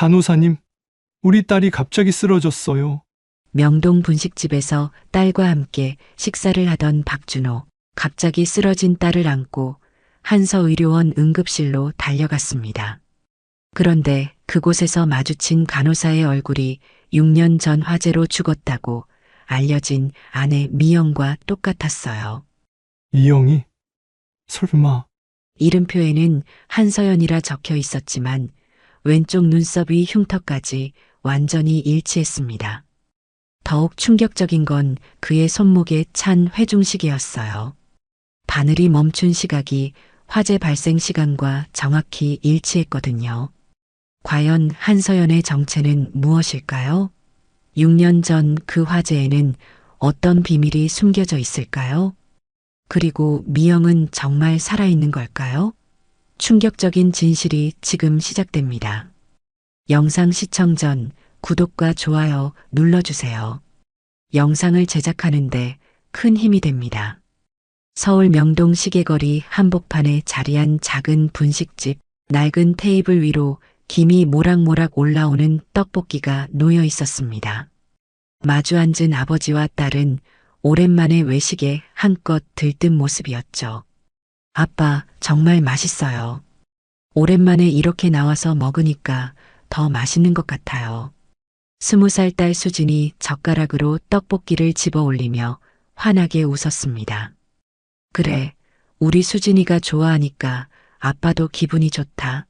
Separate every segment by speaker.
Speaker 1: 간호사님, 우리 딸이 갑자기 쓰러졌어요.
Speaker 2: 명동 분식집에서 딸과 함께 식사를 하던 박준호. 갑자기 쓰러진 딸을 안고 한서의료원 응급실로 달려갔습니다. 그런데 그곳에서 마주친 간호사의 얼굴이 6년 전 화재로 죽었다고 알려진 아내 미영과 똑같았어요.
Speaker 1: 이영이? 설마.
Speaker 2: 이름표에는 한서연이라 적혀 있었지만 왼쪽 눈썹 위 흉터까지 완전히 일치했습니다. 더욱 충격적인 건 그의 손목에 찬 회중식이었어요. 바늘이 멈춘 시각이 화재 발생 시간과 정확히 일치했거든요. 과연 한서연의 정체는 무엇일까요? 6년 전 그 화재에는 어떤 비밀이 숨겨져 있을까요? 그리고 미영은 정말 살아있는 걸까요? 충격적인 진실이 지금 시작됩니다. 영상 시청 전 구독과 좋아요 눌러주세요. 영상을 제작하는데 큰 힘이 됩니다. 서울 명동 시계거리 한복판에 자리한 작은 분식집, 낡은 테이블 위로 김이 모락모락 올라오는 떡볶이가 놓여 있었습니다. 마주 앉은 아버지와 딸은 오랜만에 외식에 한껏 들뜬 모습이었죠. 아빠, 정말 맛있어요. 오랜만에 이렇게 나와서 먹으니까 더 맛있는 것 같아요. 20살 딸 수진이 젓가락으로 떡볶이를 집어 올리며 환하게 웃었습니다. 그래, 우리 수진이가 좋아하니까 아빠도 기분이 좋다.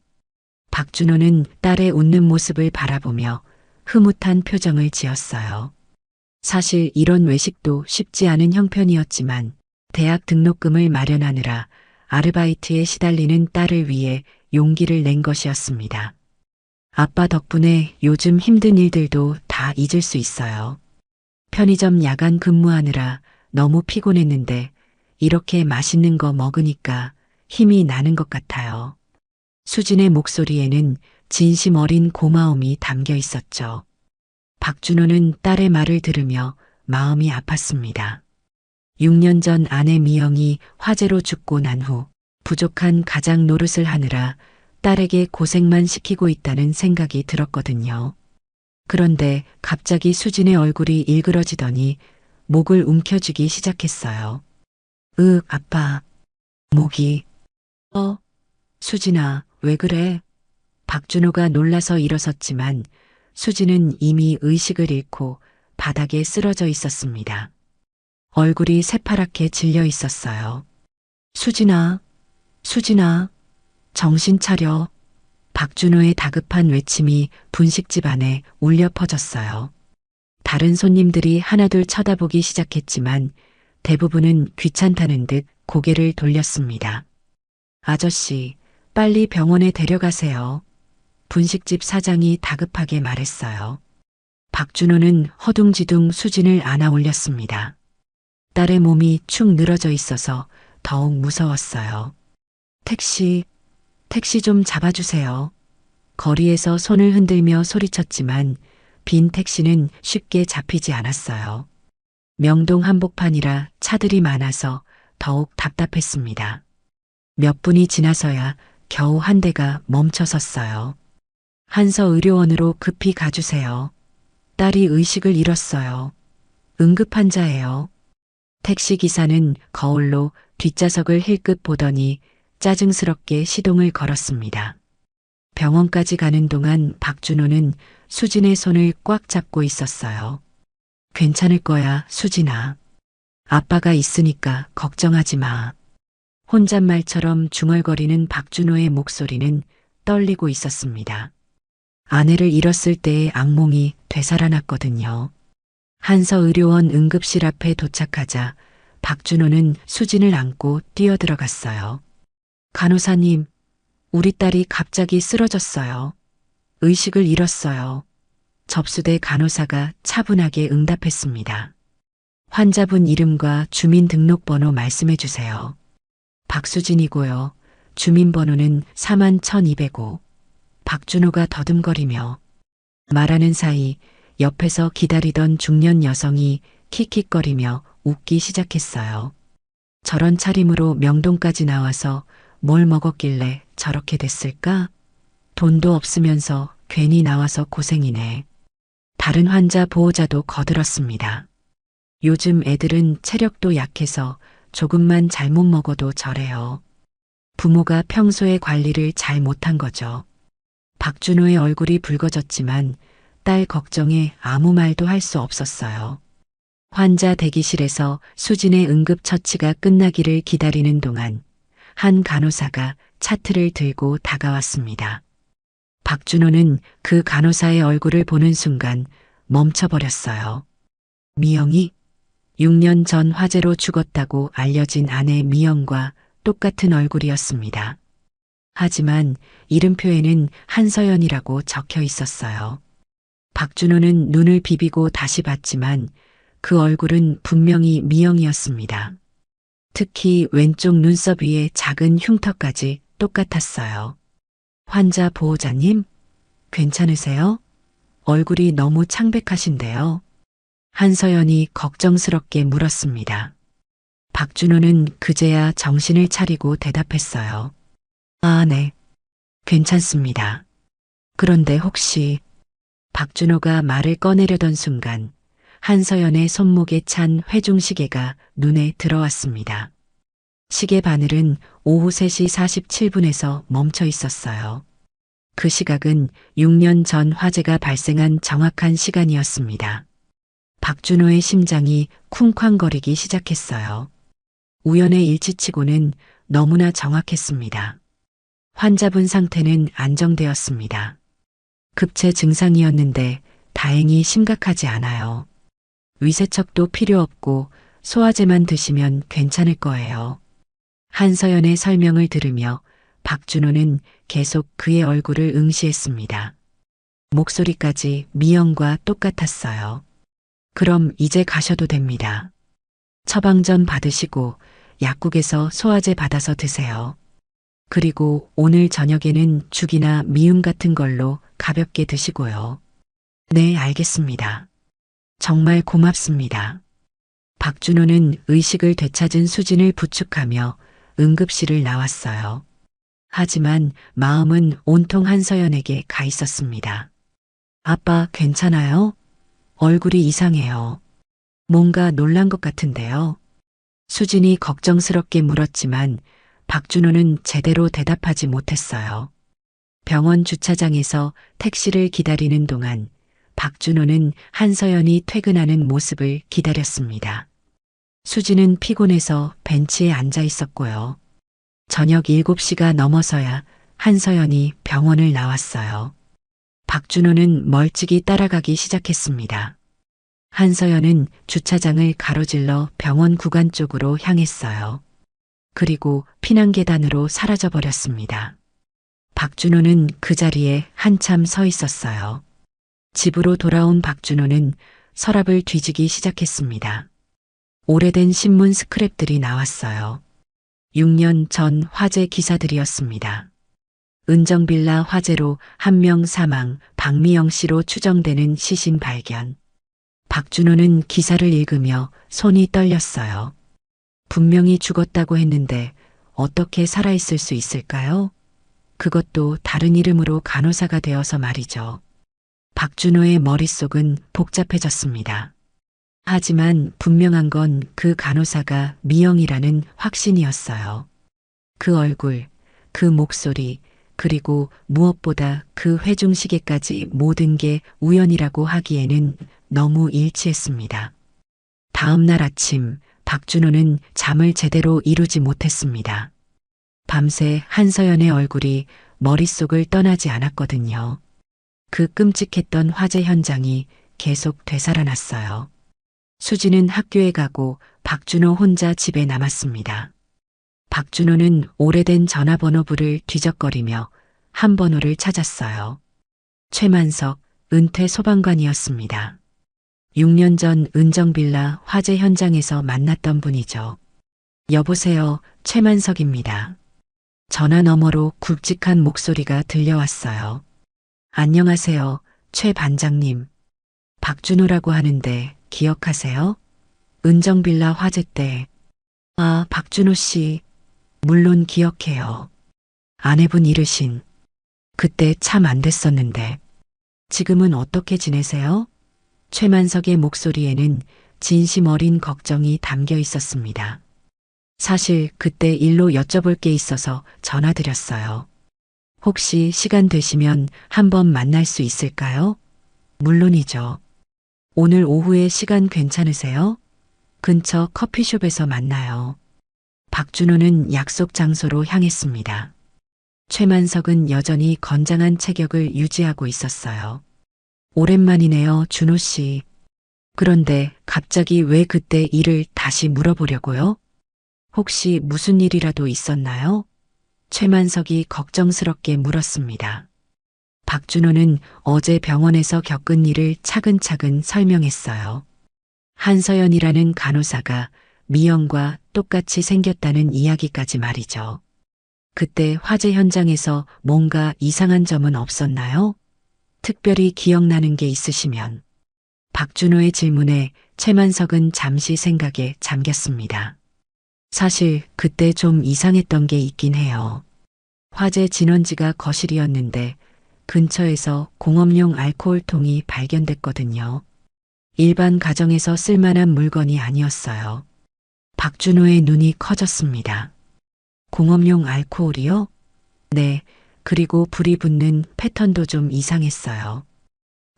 Speaker 2: 박준호는 딸의 웃는 모습을 바라보며 흐뭇한 표정을 지었어요. 사실 이런 외식도 쉽지 않은 형편이었지만 대학 등록금을 마련하느라 아르바이트에 시달리는 딸을 위해 용기를 낸 것이었습니다. 아빠 덕분에 요즘 힘든 일들도 다 잊을 수 있어요. 편의점 야간 근무하느라 너무 피곤했는데 이렇게 맛있는 거 먹으니까 힘이 나는 것 같아요. 수진의 목소리에는 진심 어린 고마움이 담겨 있었죠. 박준호는 딸의 말을 들으며 마음이 아팠습니다. 6년 전 아내 미영이 화재로 죽고 난 후 부족한 가장 노릇을 하느라 딸에게 고생만 시키고 있다는 생각이 들었거든요. 그런데 갑자기 수진의 얼굴이 일그러지더니 목을 움켜쥐기 시작했어요. 아파. 목이. 수진아, 왜 그래? 박준호가 놀라서 일어섰지만 수진은 이미 의식을 잃고 바닥에 쓰러져 있었습니다. 얼굴이 새파랗게 질려 있었어요. 수진아, 수진아, 정신 차려. 박준호의 다급한 외침이 분식집 안에 울려 퍼졌어요. 다른 손님들이 하나둘 쳐다보기 시작했지만 대부분은 귀찮다는 듯 고개를 돌렸습니다. 아저씨, 빨리 병원에 데려가세요. 분식집 사장이 다급하게 말했어요. 박준호는 허둥지둥 수진을 안아 올렸습니다. 딸의 몸이 축 늘어져 있어서 더욱 무서웠어요. 택시 좀 잡아주세요. 거리에서 손을 흔들며 소리쳤지만 빈 택시는 쉽게 잡히지 않았어요. 명동 한복판이라 차들이 많아서 더욱 답답했습니다. 몇 분이 지나서야 겨우 한 대가 멈춰 섰어요. 한서의료원으로 급히 가주세요. 딸이 의식을 잃었어요. 응급환자예요. 택시기사는 거울로 뒷좌석을 힐끗 보더니 짜증스럽게 시동을 걸었습니다. 병원까지 가는 동안 박준호는 수진의 손을 꽉 잡고 있었어요. 괜찮을 거야, 수진아. 아빠가 있으니까 걱정하지 마. 혼잣말처럼 중얼거리는 박준호의 목소리는 떨리고 있었습니다. 아내를 잃었을 때의 악몽이 되살아났거든요. 한서의료원 응급실 앞에 도착하자 박준호는 수진을 안고 뛰어들어갔어요. 간호사님, 우리 딸이 갑자기 쓰러졌어요. 의식을 잃었어요. 접수대 간호사가 차분하게 응답했습니다. 환자분 이름과 주민등록번호 말씀해 주세요. 박수진이고요. 주민번호는 41,205. 박준호가 더듬거리며 말하는 사이 옆에서 기다리던 중년 여성이 킥킥거리며 웃기 시작했어요. 저런 차림으로 명동까지 나와서 뭘 먹었길래 저렇게 됐을까? 돈도 없으면서 괜히 나와서 고생이네. 다른 환자 보호자도 거들었습니다. 요즘 애들은 체력도 약해서 조금만 잘못 먹어도 저래요. 부모가 평소에 관리를 잘 못한 거죠. 박준호의 얼굴이 붉어졌지만 딸 걱정에 아무 말도 할 수 없었어요. 환자 대기실에서 수진의 응급처치가 끝나기를 기다리는 동안 한 간호사가 차트를 들고 다가왔습니다. 박준호는 그 간호사의 얼굴을 보는 순간 멈춰버렸어요. 미영이 6년 전 화재로 죽었다고 알려진 아내 미영과 똑같은 얼굴이었습니다. 하지만 이름표에는 한서연이라고 적혀 있었어요. 박준호는 눈을 비비고 다시 봤지만 그 얼굴은 분명히 미영이었습니다. 특히 왼쪽 눈썹 위에 작은 흉터까지 똑같았어요. 환자 보호자님, 괜찮으세요? 얼굴이 너무 창백하신데요. 한서연이 걱정스럽게 물었습니다. 박준호는 그제야 정신을 차리고 대답했어요. 아, 네. 괜찮습니다. 그런데 혹시 박준호가 말을 꺼내려던 순간 한서연의 손목에 찬 회중시계가 눈에 들어왔습니다. 시계 바늘은 오후 3시 47분에서 멈춰 있었어요. 그 시각은 6년 전 화재가 발생한 정확한 시간이었습니다. 박준호의 심장이 쿵쾅거리기 시작했어요. 우연의 일치치고는 너무나 정확했습니다. 환자분 상태는 안정되었습니다. 급체 증상이었는데 다행히 심각하지 않아요. 위세척도 필요 없고 소화제만 드시면 괜찮을 거예요. 한서연의 설명을 들으며 박준호는 계속 그의 얼굴을 응시했습니다. 목소리까지 미영과 똑같았어요. 그럼 이제 가셔도 됩니다. 처방전 받으시고 약국에서 소화제 받아서 드세요. 그리고 오늘 저녁에는 죽이나 미음 같은 걸로 가볍게 드시고요. 네, 알겠습니다. 정말 고맙습니다. 박준호는 의식을 되찾은 수진을 부축하며 응급실을 나왔어요. 하지만 마음은 온통 한서연에게 가 있었습니다. 아빠 괜찮아요? 얼굴이 이상해요. 뭔가 놀란 것 같은데요. 수진이 걱정스럽게 물었지만 박준호는 제대로 대답하지 못했어요. 병원 주차장에서 택시를 기다리는 동안 박준호는 한서연이 퇴근하는 모습을 기다렸습니다. 수진은 피곤해서 벤치에 앉아 있었고요. 저녁 7시가 넘어서야 한서연이 병원을 나왔어요. 박준호는 멀찍이 따라가기 시작했습니다. 한서연은 주차장을 가로질러 병원 구간 쪽으로 향했어요. 그리고 피난계단으로 사라져버렸습니다. 박준호는 그 자리에 한참 서 있었어요. 집으로 돌아온 박준호는 서랍을 뒤지기 시작했습니다. 오래된 신문 스크랩들이 나왔어요. 6년 전 화재 기사들이었습니다. 은정빌라 화재로 1명 사망, 박미영 씨로 추정되는 시신 발견. 박준호는 기사를 읽으며 손이 떨렸어요. 분명히 죽었다고 했는데 어떻게 살아있을 수 있을까요? 그것도 다른 이름으로 간호사가 되어서 말이죠. 박준호의 머릿속은 복잡해졌습니다. 하지만 분명한 건 그 간호사가 미영이라는 확신이었어요. 그 얼굴, 그 목소리, 그리고 무엇보다 그 회중시계까지 모든 게 우연이라고 하기에는 너무 일치했습니다. 다음 날 아침 박준호는 잠을 제대로 이루지 못했습니다. 밤새 한서연의 얼굴이 머릿속을 떠나지 않았거든요. 그 끔찍했던 화재 현장이 계속 되살아났어요. 수지는 학교에 가고 박준호 혼자 집에 남았습니다. 박준호는 오래된 전화번호부를 뒤적거리며 한 번호를 찾았어요. 최만석, 은퇴 소방관이었습니다. 6년 전 은정빌라 화재 현장에서 만났던 분이죠. 여보세요, 최만석입니다. 전화 너머로 굵직한 목소리가 들려왔어요. 안녕하세요, 최 반장님. 박준호라고 하는데 기억하세요? 은정빌라 화재 때. 아, 박준호 씨. 물론 기억해요. 아내분 잃으신. 그때 참 안 됐었는데. 지금은 어떻게 지내세요? 최만석의 목소리에는 진심 어린 걱정이 담겨 있었습니다. 사실 그때 일로 여쭤볼 게 있어서 전화드렸어요. 혹시 시간 되시면 한번 만날 수 있을까요? 물론이죠. 오늘 오후에 시간 괜찮으세요? 근처 커피숍에서 만나요. 박준호는 약속 장소로 향했습니다. 최만석은 여전히 건장한 체격을 유지하고 있었어요. 오랜만이네요, 준호 씨. 그런데 갑자기 왜 그때 일을 다시 물어보려고요? 혹시 무슨 일이라도 있었나요? 최만석이 걱정스럽게 물었습니다. 박준호는 어제 병원에서 겪은 일을 차근차근 설명했어요. 한서연이라는 간호사가 미영과 똑같이 생겼다는 이야기까지 말이죠. 그때 화재 현장에서 뭔가 이상한 점은 없었나요? 특별히 기억나는 게 있으시면. 박준호의 질문에 최만석은 잠시 생각에 잠겼습니다. 사실 그때 좀 이상했던 게 있긴 해요. 화재 진원지가 거실이었는데 근처에서 공업용 알코올통이 발견됐거든요. 일반 가정에서 쓸만한 물건이 아니었어요. 박준호의 눈이 커졌습니다. 공업용 알코올이요? 네, 그리고 불이 붙는 패턴도 좀 이상했어요.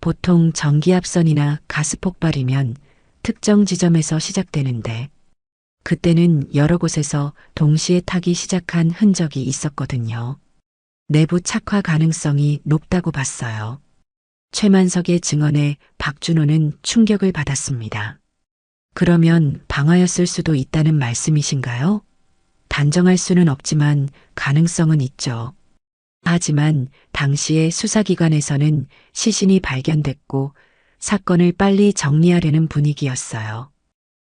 Speaker 2: 보통 전기압선이나 가스 폭발이면 특정 지점에서 시작되는데 그때는 여러 곳에서 동시에 타기 시작한 흔적이 있었거든요. 내부 착화 가능성이 높다고 봤어요. 최만석의 증언에 박준호는 충격을 받았습니다. 그러면 방화였을 수도 있다는 말씀이신가요? 단정할 수는 없지만 가능성은 있죠. 하지만 당시에 수사기관에서는 시신이 발견됐고 사건을 빨리 정리하려는 분위기였어요.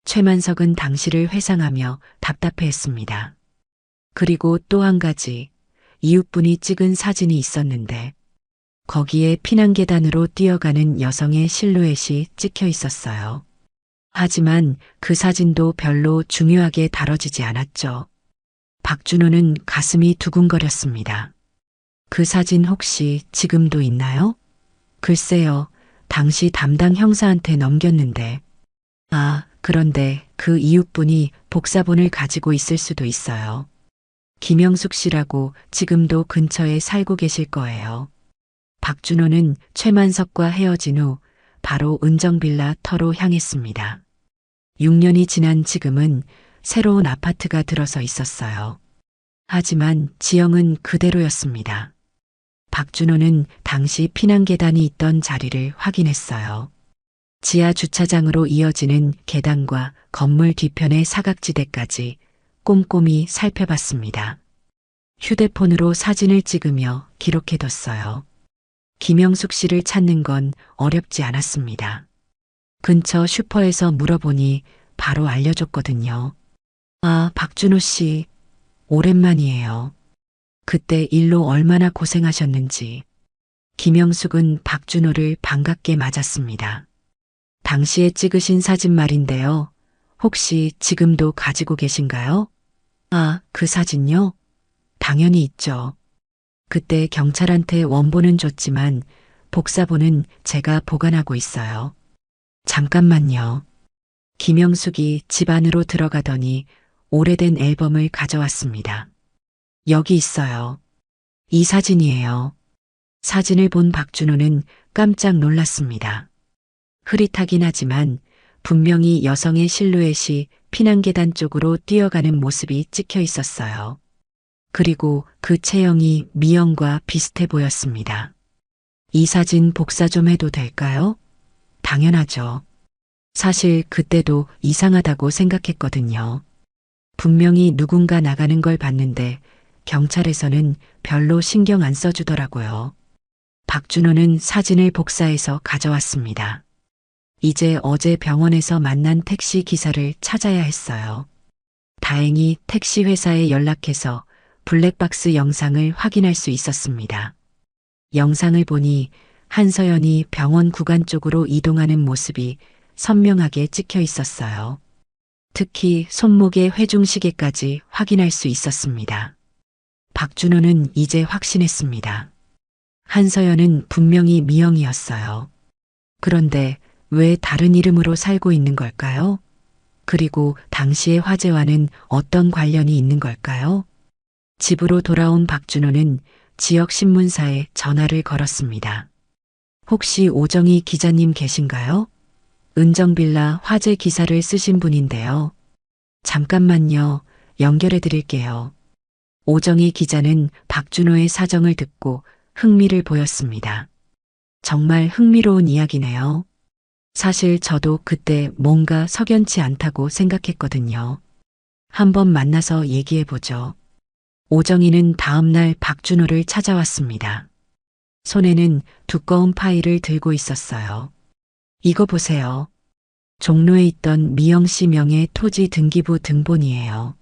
Speaker 2: 최만석은 당시를 회상하며 답답해했습니다. 그리고 또 한 가지, 이웃분이 찍은 사진이 있었는데 거기에 피난계단으로 뛰어가는 여성의 실루엣이 찍혀 있었어요. 하지만 그 사진도 별로 중요하게 다뤄지지 않았죠. 박준호는 가슴이 두근거렸습니다. 그 사진 혹시 지금도 있나요? 글쎄요, 당시 담당 형사한테 넘겼는데. 아, 그런데 그 이웃분이 복사본을 가지고 있을 수도 있어요. 김영숙 씨라고 지금도 근처에 살고 계실 거예요. 박준호는 최만석과 헤어진 후 바로 은정빌라 터로 향했습니다. 6년이 지난 지금은 새로운 아파트가 들어서 있었어요. 하지만 지형은 그대로였습니다. 박준호는 당시 피난계단이 있던 자리를 확인했어요. 지하 주차장으로 이어지는 계단과 건물 뒤편의 사각지대까지 꼼꼼히 살펴봤습니다. 휴대폰으로 사진을 찍으며 기록해뒀어요. 김영숙 씨를 찾는 건 어렵지 않았습니다. 근처 슈퍼에서 물어보니 바로 알려줬거든요. 아, 박준호 씨, 오랜만이에요. 그때 일로 얼마나 고생하셨는지. 김영숙은 박준호를 반갑게 맞았습니다. 당시에 찍으신 사진 말인데요. 혹시 지금도 가지고 계신가요? 아, 그 사진요? 당연히 있죠. 그때 경찰한테 원본은 줬지만 복사본은 제가 보관하고 있어요. 잠깐만요. 김영숙이 집 안으로 들어가더니 오래된 앨범을 가져왔습니다. 여기 있어요. 이 사진이에요. 사진을 본 박준호는 깜짝 놀랐습니다. 흐릿하긴 하지만 분명히 여성의 실루엣이 피난계단 쪽으로 뛰어가는 모습이 찍혀 있었어요. 그리고 그 체형이 미영과 비슷해 보였습니다. 이 사진 복사 좀 해도 될까요? 당연하죠. 사실 그때도 이상하다고 생각했거든요. 분명히 누군가 나가는 걸 봤는데 경찰에서는 별로 신경 안 써주더라고요. 박준호는 사진을 복사해서 가져왔습니다. 이제 어제 병원에서 만난 택시 기사를 찾아야 했어요. 다행히 택시 회사에 연락해서 블랙박스 영상을 확인할 수 있었습니다. 영상을 보니 한서연이 병원 구간 쪽으로 이동하는 모습이 선명하게 찍혀 있었어요. 특히 손목의 회중시계까지 확인할 수 있었습니다. 박준호는 이제 확신했습니다. 한서연은 분명히 미영이었어요. 그런데 왜 다른 이름으로 살고 있는 걸까요? 그리고 당시의 화재와는 어떤 관련이 있는 걸까요? 집으로 돌아온 박준호는 지역 신문사에 전화를 걸었습니다. 혹시 오정희 기자님 계신가요? 은정빌라 화재 기사를 쓰신 분인데요. 잠깐만요. 연결해 드릴게요. 오정희 기자는 박준호의 사정을 듣고 흥미를 보였습니다. 정말 흥미로운 이야기네요. 사실 저도 그때 뭔가 석연치 않다고 생각했거든요. 한번 만나서 얘기해 보죠. 오정희는 다음날 박준호를 찾아왔습니다. 손에는 두꺼운 파일을 들고 있었어요. 이거 보세요. 종로에 있던 미영 씨 명의 토지 등기부 등본이에요.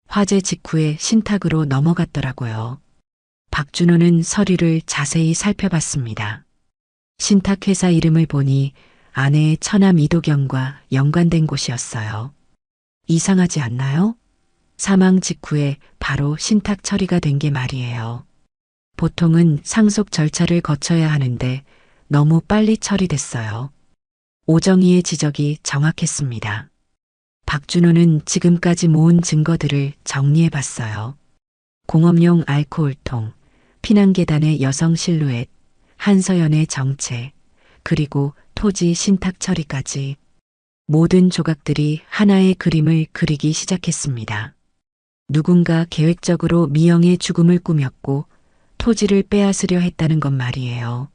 Speaker 2: 화재 직후에 신탁으로 넘어갔더라고요. 박준호는 서류를 자세히 살펴봤습니다. 신탁회사 이름을 보니 아내의 처남 이도경과 연관된 곳이었어요. 이상하지 않나요? 사망 직후에 바로 신탁 처리가 된 게 말이에요. 보통은 상속 절차를 거쳐야 하는데 너무 빨리 처리됐어요. 오정희의 지적이 정확했습니다. 박준호는 지금까지 모은 증거들을 정리해 봤어요. 공업용 알코올통, 피난계단의 여성 실루엣, 한서연의 정체, 그리고 토지 신탁 처리까지 모든 조각들이 하나의 그림을 그리기 시작했습니다. 누군가 계획적으로 미영의 죽음을 꾸몄고 토지를 빼앗으려 했다는 것 말이에요.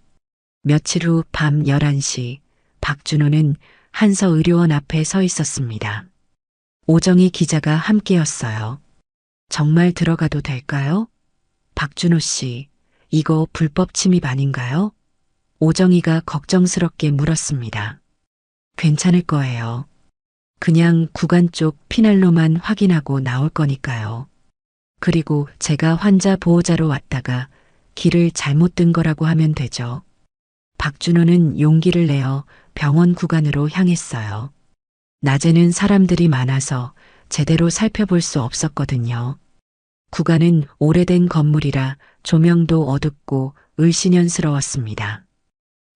Speaker 2: 며칠 후 밤 11시 박준호는 한서의료원 앞에 서 있었습니다. 오정희 기자가 함께였어요. 정말 들어가도 될까요? 박준호 씨, 이거 불법 침입 아닌가요? 오정희가 걱정스럽게 물었습니다. 괜찮을 거예요. 그냥 구간 쪽 피날로만 확인하고 나올 거니까요. 그리고 제가 환자 보호자로 왔다가 길을 잘못 든 거라고 하면 되죠. 박준호는 용기를 내어 병원 구간으로 향했어요. 낮에는 사람들이 많아서 제대로 살펴볼 수 없었거든요. 구간은 오래된 건물이라 조명도 어둡고 을씨년스러웠습니다.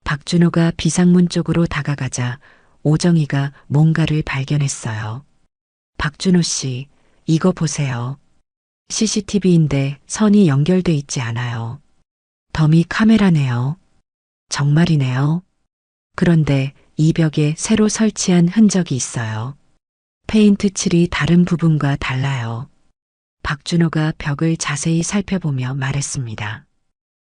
Speaker 2: 박준호가 비상문 쪽으로 다가가자 오정희가 뭔가를 발견했어요. 박준호 씨, 이거 보세요. CCTV인데 선이 연결돼 있지 않아요. 더미 카메라네요. 정말이네요. 그런데 이 벽에 새로 설치한 흔적이 있어요. 페인트 칠이 다른 부분과 달라요. 박준호가 벽을 자세히 살펴보며 말했습니다.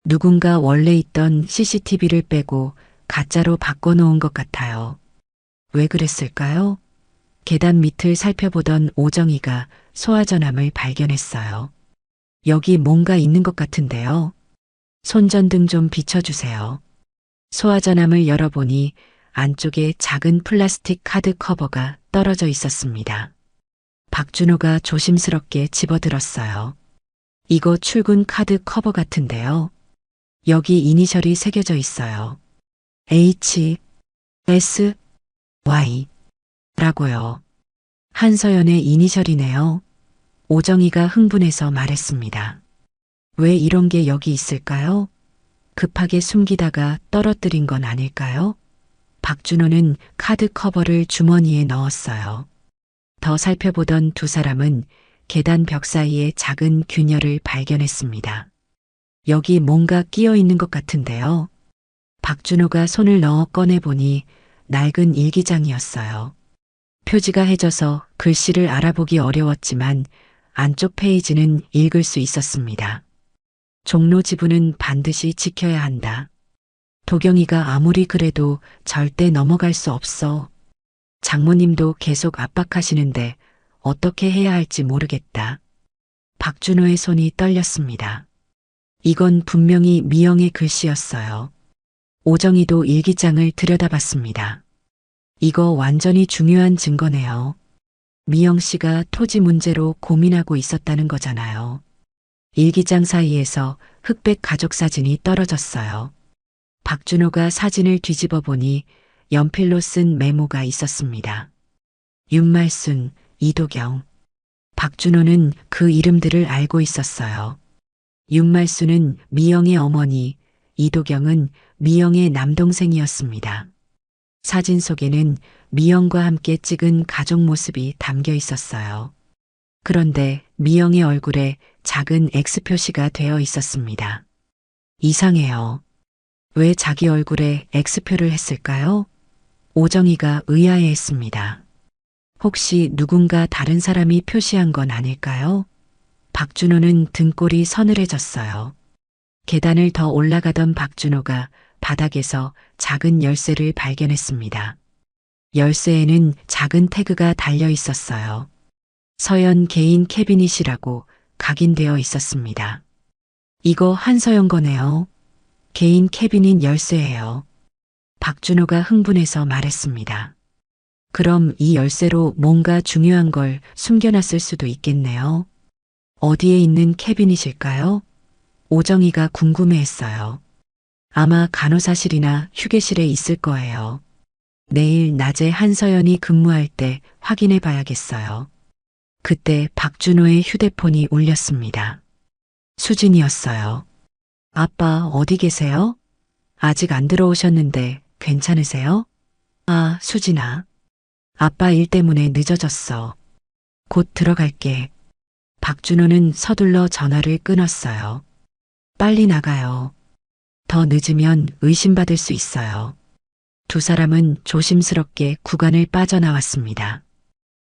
Speaker 2: 누군가 원래 있던 CCTV를 빼고 가짜로 바꿔놓은 것 같아요. 왜 그랬을까요? 계단 밑을 살펴보던 오정희가 소화전함을 발견했어요. 여기 뭔가 있는 것 같은데요. 손전등 좀 비춰주세요. 소화전함을 열어보니 안쪽에 작은 플라스틱 카드 커버가 떨어져 있었습니다. 박준호가 조심스럽게 집어들었어요. 이거 출근 카드 커버 같은데요. 여기 이니셜이 새겨져 있어요. H, S, Y 라고요. 한서연의 이니셜이네요. 오정희가 흥분해서 말했습니다. 왜 이런 게 여기 있을까요? 급하게 숨기다가 떨어뜨린 건 아닐까요? 박준호는 카드 커버를 주머니에 넣었어요. 더 살펴보던 두 사람은 계단 벽 사이에 작은 균열을 발견했습니다. 여기 뭔가 끼어 있는 것 같은데요. 박준호가 손을 넣어 꺼내보니 낡은 일기장이었어요. 표지가 해져서 글씨를 알아보기 어려웠지만 안쪽 페이지는 읽을 수 있었습니다. 종로 지부는 반드시 지켜야 한다. 도경이가 아무리 그래도 절대 넘어갈 수 없어. 장모님도 계속 압박하시는데 어떻게 해야 할지 모르겠다. 박준호의 손이 떨렸습니다. 이건 분명히 미영의 글씨였어요. 오정희도 일기장을 들여다봤습니다. 이거 완전히 중요한 증거네요. 미영 씨가 토지 문제로 고민하고 있었다는 거잖아요. 일기장 사이에서 흑백 가족 사진이 떨어졌어요. 박준호가 사진을 뒤집어 보니 연필로 쓴 메모가 있었습니다. 윤말순, 이도경. 박준호는 그 이름들을 알고 있었어요. 윤말순은 미영의 어머니, 이도경은 미영의 남동생이었습니다. 사진 속에는 미영과 함께 찍은 가족 모습이 담겨 있었어요. 그런데 미영의 얼굴에 작은 X 표시가 되어 있었습니다. 이상해요. 왜 자기 얼굴에 X표를 했을까요? 오정희가 의아해했습니다. 혹시 누군가 다른 사람이 표시한 건 아닐까요? 박준호는 등골이 서늘해졌어요. 계단을 더 올라가던 박준호가 바닥에서 작은 열쇠를 발견했습니다. 열쇠에는 작은 태그가 달려 있었어요. 서연 개인 캐비닛이라고 각인되어 있었습니다. 이거 한서연 거네요. 개인 캐비닛 열쇠예요. 박준호가 흥분해서 말했습니다. 그럼 이 열쇠로 뭔가 중요한 걸 숨겨놨을 수도 있겠네요. 어디에 있는 캐비닛일까요? 오정희가 궁금해했어요. 아마 간호사실이나 휴게실에 있을 거예요. 내일 낮에 한서연이 근무할 때 확인해 봐야겠어요. 그때 박준호의 휴대폰이 울렸습니다. 수진이었어요. 아빠 어디 계세요? 아직 안 들어오셨는데 괜찮으세요? 아, 수진아. 아빠 일 때문에 늦어졌어. 곧 들어갈게. 박준호는 서둘러 전화를 끊었어요. 빨리 나가요. 더 늦으면 의심받을 수 있어요. 두 사람은 조심스럽게 구간을 빠져나왔습니다.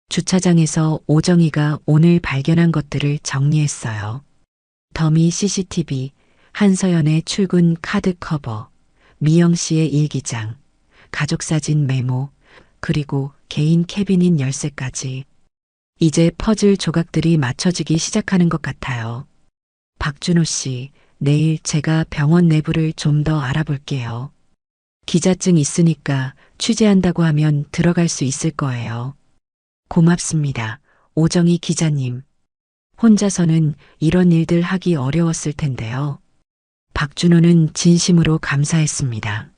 Speaker 2: 주차장에서 오정희가 오늘 발견한 것들을 정리했어요. 더미 CCTV, 한서연의 출근 카드 커버, 미영 씨의 일기장, 가족사진 메모, 그리고 개인 캐비닛 열쇠까지. 이제 퍼즐 조각들이 맞춰지기 시작하는 것 같아요. 박준호 씨, 내일 제가 병원 내부를 좀 더 알아볼게요. 기자증 있으니까 취재한다고 하면 들어갈 수 있을 거예요. 고맙습니다. 오정희 기자님. 혼자서는 이런 일들 하기 어려웠을 텐데요. 박준호는 진심으로 감사했습니다.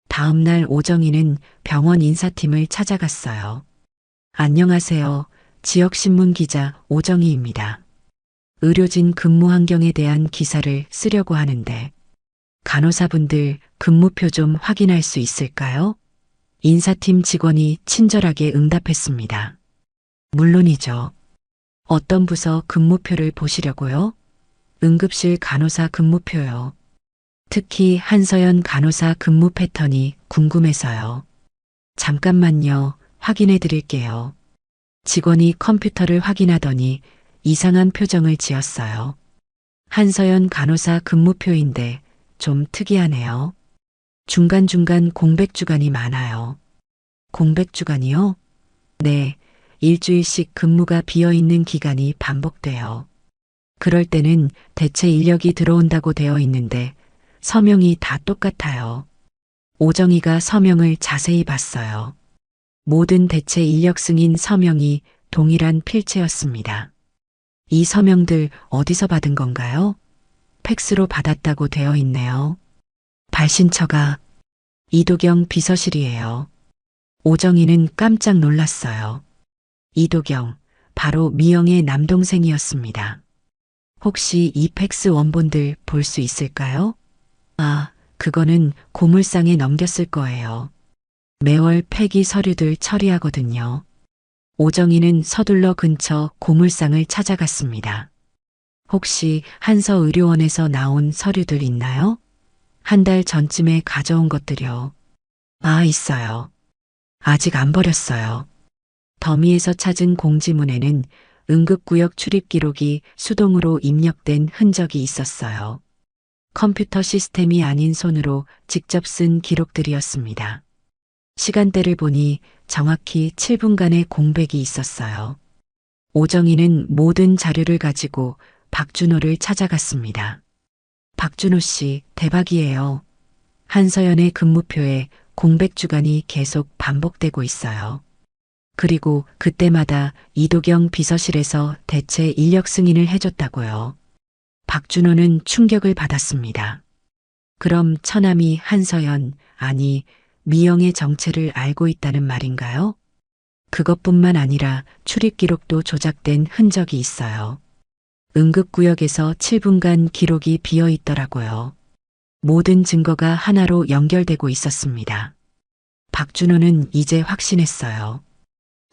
Speaker 2: 다음 날 오정희는 병원 인사팀을 찾아갔어요. 안녕하세요. 지역신문 기자 오정희입니다. 의료진 근무 환경에 대한 기사를 쓰려고 하는데 간호사분들 근무표 좀 확인할 수 있을까요? 인사팀 직원이 친절하게 응답했습니다. 물론이죠. 어떤 부서 근무표를 보시려고요? 응급실 간호사 근무표요. 특히 한서연 간호사 근무 패턴이 궁금해서요. 잠깐만요. 확인해 드릴게요. 직원이 컴퓨터를 확인하더니 이상한 표정을 지었어요. 한서연 간호사 근무표인데 좀 특이하네요. 중간중간 공백 주간이 많아요. 공백 주간이요? 네, 일주일씩 근무가 비어있는 기간이 반복돼요. 그럴 때는 대체 인력이 들어온다고 되어 있는데 서명이 다 똑같아요. 오정희가 서명을 자세히 봤어요. 모든 대체 인력 승인 서명이 동일한 필체였습니다. 이 서명들 어디서 받은 건가요? 팩스로 받았다고 되어 있네요. 발신처가 이도경 비서실이에요. 오정희는 깜짝 놀랐어요. 이도경, 바로 미영의 남동생이었습니다. 혹시 이 팩스 원본들 볼 수 있을까요? 아, 그거는 고물상에 넘겼을 거예요. 매월 폐기 서류들 처리하거든요. 오정희는 서둘러 근처 고물상을 찾아갔습니다. 혹시 한서의료원에서 나온 서류들 있나요? 한 달 전쯤에 가져온 것들이요. 아, 있어요. 아직 안 버렸어요. 더미에서 찾은 공지문에는 응급구역 출입 기록이 수동으로 입력된 흔적이 있었어요. 컴퓨터 시스템이 아닌 손으로 직접 쓴 기록들이었습니다. 시간대를 보니 정확히 7분간의 공백이 있었어요. 오정희는 모든 자료를 가지고 박준호를 찾아갔습니다. 박준호 씨, 대박이에요. 한서연의 근무표에 공백 주간이 계속 반복되고 있어요. 그리고 그때마다 이도경 비서실에서 대체 인력 승인을 해줬다고요. 박준호는 충격을 받았습니다. 그럼 처남이 한서연, 아니 미영의 정체를 알고 있다는 말인가요? 그것뿐만 아니라 출입 기록도 조작된 흔적이 있어요. 응급구역에서 7분간 기록이 비어 있더라고요. 모든 증거가 하나로 연결되고 있었습니다. 박준호는 이제 확신했어요.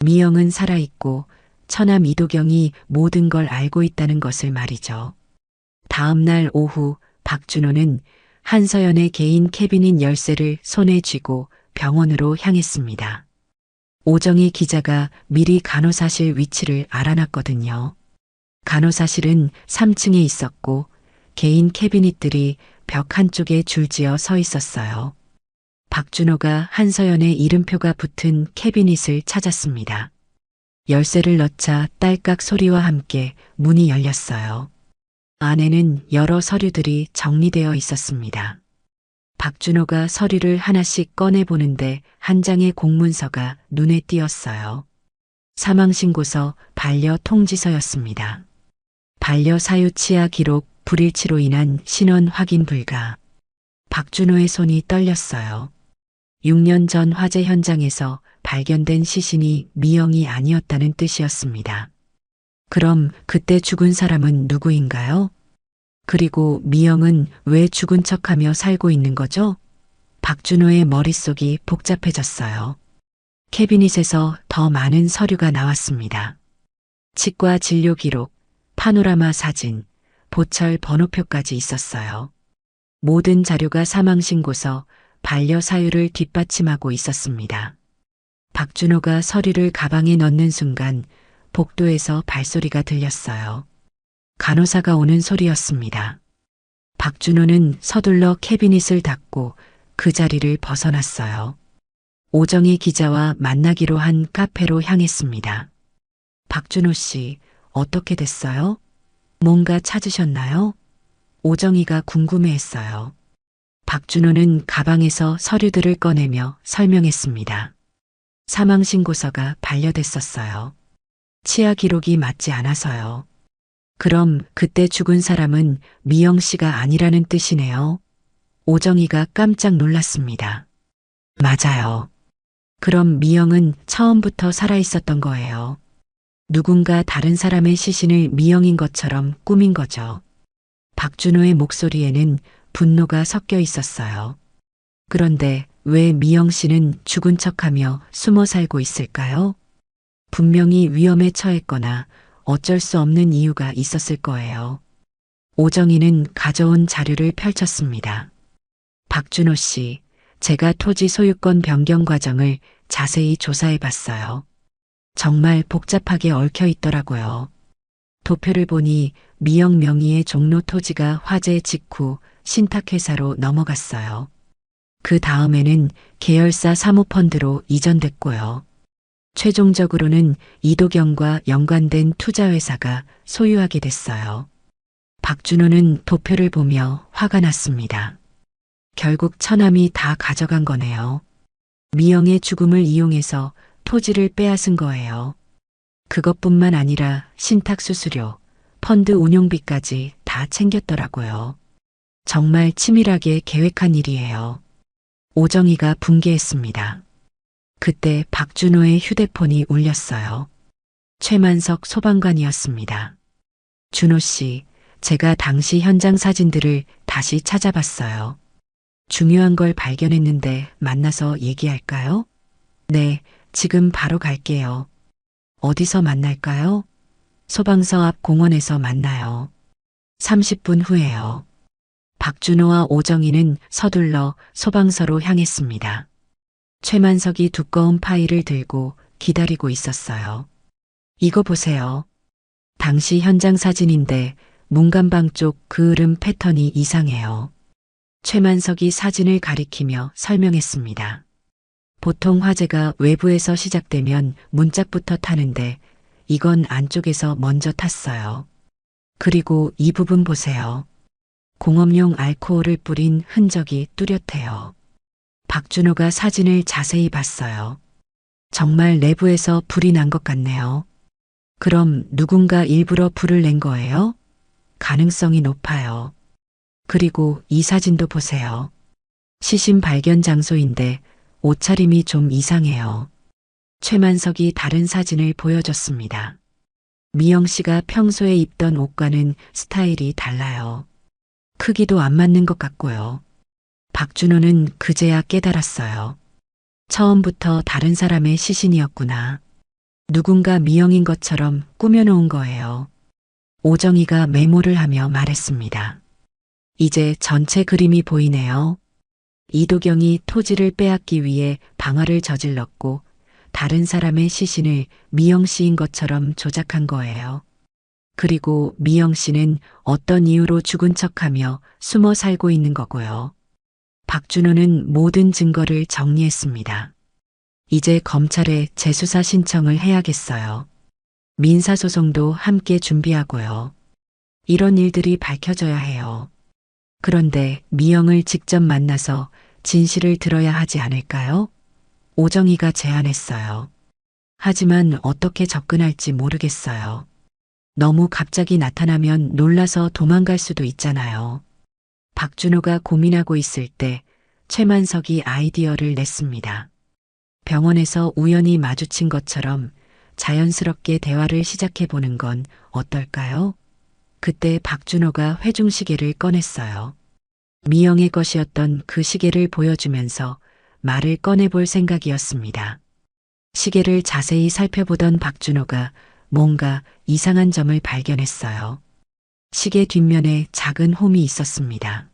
Speaker 2: 미영은 살아있고 처남 이도경이 모든 걸 알고 있다는 것을 말이죠. 다음 날 오후 박준호는 한서연의 개인 캐비닛 열쇠를 손에 쥐고 병원으로 향했습니다. 오정희 기자가 미리 간호사실 위치를 알아놨거든요. 간호사실은 3층에 있었고 개인 캐비닛들이 벽 한쪽에 줄지어 서 있었어요. 박준호가 한서연의 이름표가 붙은 캐비닛을 찾았습니다. 열쇠를 넣자 딸깍 소리와 함께 문이 열렸어요. 안에는 여러 서류들이 정리되어 있었습니다. 박준호가 서류를 하나씩 꺼내보는데 한 장의 공문서가 눈에 띄었어요. 사망신고서 반려 통지서였습니다. 반려 사유 치아 기록 불일치로 인한 신원 확인 불가. 박준호의 손이 떨렸어요. 6년 전 화재 현장에서 발견된 시신이 미영이 아니었다는 뜻이었습니다. 그럼 그때 죽은 사람은 누구인가요? 그리고 미영은 왜 죽은 척하며 살고 있는 거죠? 박준호의 머릿속이 복잡해졌어요. 캐비닛에서 더 많은 서류가 나왔습니다. 치과 진료 기록, 파노라마 사진, 보철 번호표까지 있었어요. 모든 자료가 사망신고서, 반려 사유를 뒷받침하고 있었습니다. 박준호가 서류를 가방에 넣는 순간 복도에서 발소리가 들렸어요. 간호사가 오는 소리였습니다. 박준호는 서둘러 캐비닛을 닫고 그 자리를 벗어났어요. 오정희 기자와 만나기로 한 카페로 향했습니다. 박준호 씨, 어떻게 됐어요? 뭔가 찾으셨나요? 오정희가 궁금해했어요. 박준호는 가방에서 서류들을 꺼내며 설명했습니다. 사망신고서가 반려됐었어요. 치아 기록이 맞지 않아서요. 그럼 그때 죽은 사람은 미영 씨가 아니라는 뜻이네요. 오정희가 깜짝 놀랐습니다. 맞아요. 그럼 미영은 처음부터 살아있었던 거예요. 누군가 다른 사람의 시신을 미영인 것처럼 꾸민 거죠. 박준호의 목소리에는 분노가 섞여 있었어요. 그런데 왜 미영 씨는 죽은 척하며 숨어 살고 있을까요? 분명히 위험에 처했거나 어쩔 수 없는 이유가 있었을 거예요. 오정희는 가져온 자료를 펼쳤습니다. 박준호 씨, 제가 토지 소유권 변경 과정을 자세히 조사해 봤어요. 정말 복잡하게 얽혀 있더라고요. 도표를 보니 미영 명의의 종로 토지가 화재 직후 신탁회사로 넘어갔어요. 그 다음에는 계열사 사모펀드로 이전됐고요. 최종적으로는 이도경과 연관된 투자회사가 소유하게 됐어요. 박준호는 도표를 보며 화가 났습니다. 결국 처남이 다 가져간 거네요. 미영의 죽음을 이용해서 토지를 빼앗은 거예요. 그것뿐만 아니라 신탁수수료, 펀드 운용비까지 다 챙겼더라고요. 정말 치밀하게 계획한 일이에요. 오정희가 분개했습니다. 그때 박준호의 휴대폰이 울렸어요. 최만석 소방관이었습니다. 준호 씨, 제가 당시 현장 사진들을 다시 찾아봤어요. 중요한 걸 발견했는데 만나서 얘기할까요? 네, 지금 바로 갈게요. 어디서 만날까요? 소방서 앞 공원에서 만나요. 30분 후에요. 박준호와 오정희는 서둘러 소방서로 향했습니다. 최만석이 두꺼운 파일을 들고 기다리고 있었어요. 이거 보세요. 당시 현장 사진인데 문간방 쪽 그을음 패턴이 이상해요. 최만석이 사진을 가리키며 설명했습니다. 보통 화재가 외부에서 시작되면 문짝부터 타는데 이건 안쪽에서 먼저 탔어요. 그리고 이 부분 보세요. 공업용 알코올을 뿌린 흔적이 뚜렷해요. 박준호가 사진을 자세히 봤어요. 정말 내부에서 불이 난 것 같네요. 그럼 누군가 일부러 불을 낸 거예요? 가능성이 높아요. 그리고 이 사진도 보세요. 시신 발견 장소인데 옷차림이 좀 이상해요. 최만석이 다른 사진을 보여줬습니다. 미영 씨가 평소에 입던 옷과는 스타일이 달라요. 크기도 안 맞는 것 같고요. 박준호는 그제야 깨달았어요. 처음부터 다른 사람의 시신이었구나. 누군가 미영인 것처럼 꾸며놓은 거예요. 오정희가 메모를 하며 말했습니다. 이제 전체 그림이 보이네요. 이도경이 토지를 빼앗기 위해 방화를 저질렀고 다른 사람의 시신을 미영 씨인 것처럼 조작한 거예요. 그리고 미영 씨는 어떤 이유로 죽은 척하며 숨어 살고 있는 거고요. 박준호는 모든 증거를 정리했습니다. 이제 검찰에 재수사 신청을 해야겠어요. 민사소송도 함께 준비하고요. 이런 일들이 밝혀져야 해요. 그런데 미영을 직접 만나서 진실을 들어야 하지 않을까요? 오정희가 제안했어요. 하지만 어떻게 접근할지 모르겠어요. 너무 갑자기 나타나면 놀라서 도망갈 수도 있잖아요. 박준호가 고민하고 있을 때 최만석이 아이디어를 냈습니다. 병원에서 우연히 마주친 것처럼 자연스럽게 대화를 시작해 보는 건 어떨까요? 그때 박준호가 회중시계를 꺼냈어요. 미영의 것이었던 그 시계를 보여주면서 말을 꺼내볼 생각이었습니다. 시계를 자세히 살펴보던 박준호가 뭔가 이상한 점을 발견했어요. 시계 뒷면에 작은 홈이 있었습니다.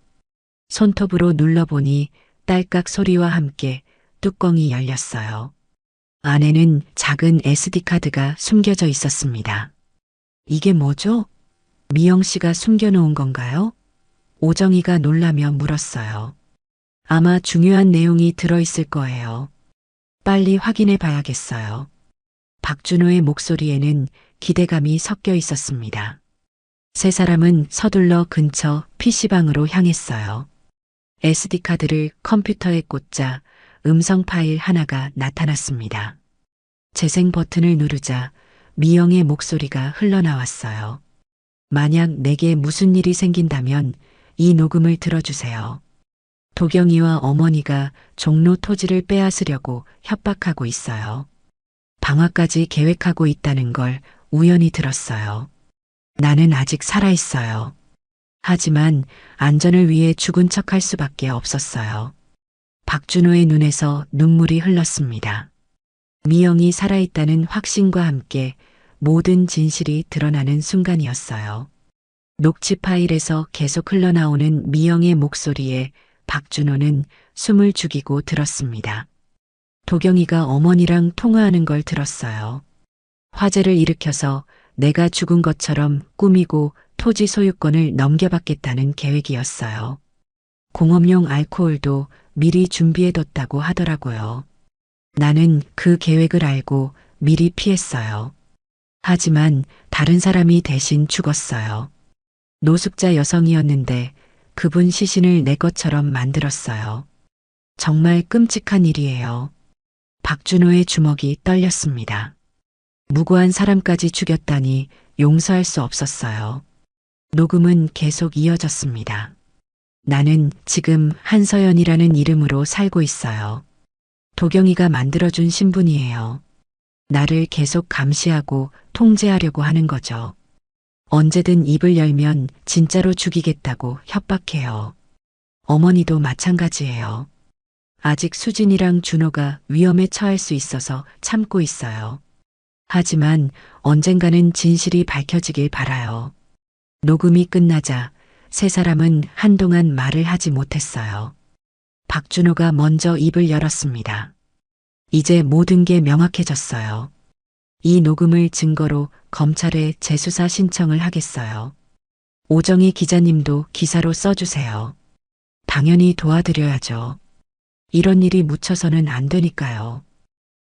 Speaker 2: 손톱으로 눌러보니 딸깍 소리와 함께 뚜껑이 열렸어요. 안에는 작은 SD카드가 숨겨져 있었습니다. 이게 뭐죠? 미영 씨가 숨겨놓은 건가요? 오정희가 놀라며 물었어요. 아마 중요한 내용이 들어있을 거예요. 빨리 확인해 봐야겠어요. 박준호의 목소리에는 기대감이 섞여 있었습니다. 세 사람은 서둘러 근처 PC방으로 향했어요. SD카드를 컴퓨터에 꽂자 음성 파일 하나가 나타났습니다. 재생 버튼을 누르자 미영의 목소리가 흘러나왔어요. 만약 내게 무슨 일이 생긴다면 이 녹음을 들어주세요. 도경이와 어머니가 종로 토지를 빼앗으려고 협박하고 있어요. 방화까지 계획하고 있다는 걸 우연히 들었어요. 나는 아직 살아있어요. 하지만 안전을 위해 죽은 척할 수밖에 없었어요. 박준호의 눈에서 눈물이 흘렀습니다. 미영이 살아있다는 확신과 함께 모든 진실이 드러나는 순간이었어요. 녹취 파일에서 계속 흘러나오는 미영의 목소리에 박준호는 숨을 죽이고 들었습니다. 도경이가 어머니랑 통화하는 걸 들었어요. 화재를 일으켜서 내가 죽은 것처럼 꾸미고 토지 소유권을 넘겨받겠다는 계획이었어요. 공업용 알코올도 미리 준비해뒀다고 하더라고요. 나는 그 계획을 알고 미리 피했어요. 하지만 다른 사람이 대신 죽었어요. 노숙자 여성이었는데 그분 시신을 내 것처럼 만들었어요. 정말 끔찍한 일이에요. 박준호의 주먹이 떨렸습니다. 무고한 사람까지 죽였다니 용서할 수 없었어요. 녹음은 계속 이어졌습니다. 나는 지금 한서연이라는 이름으로 살고 있어요. 도경이가 만들어준 신분이에요. 나를 계속 감시하고 통제하려고 하는 거죠. 언제든 입을 열면 진짜로 죽이겠다고 협박해요. 어머니도 마찬가지예요. 아직 수진이랑 준호가 위험에 처할 수 있어서 참고 있어요. 하지만 언젠가는 진실이 밝혀지길 바라요. 녹음이 끝나자 세 사람은 한동안 말을 하지 못했어요. 박준호가 먼저 입을 열었습니다. 이제 모든 게 명확해졌어요. 이 녹음을 증거로 검찰에 재수사 신청을 하겠어요. 오정희 기자님도 기사로 써주세요. 당연히 도와드려야죠. 이런 일이 묻혀서는 안 되니까요.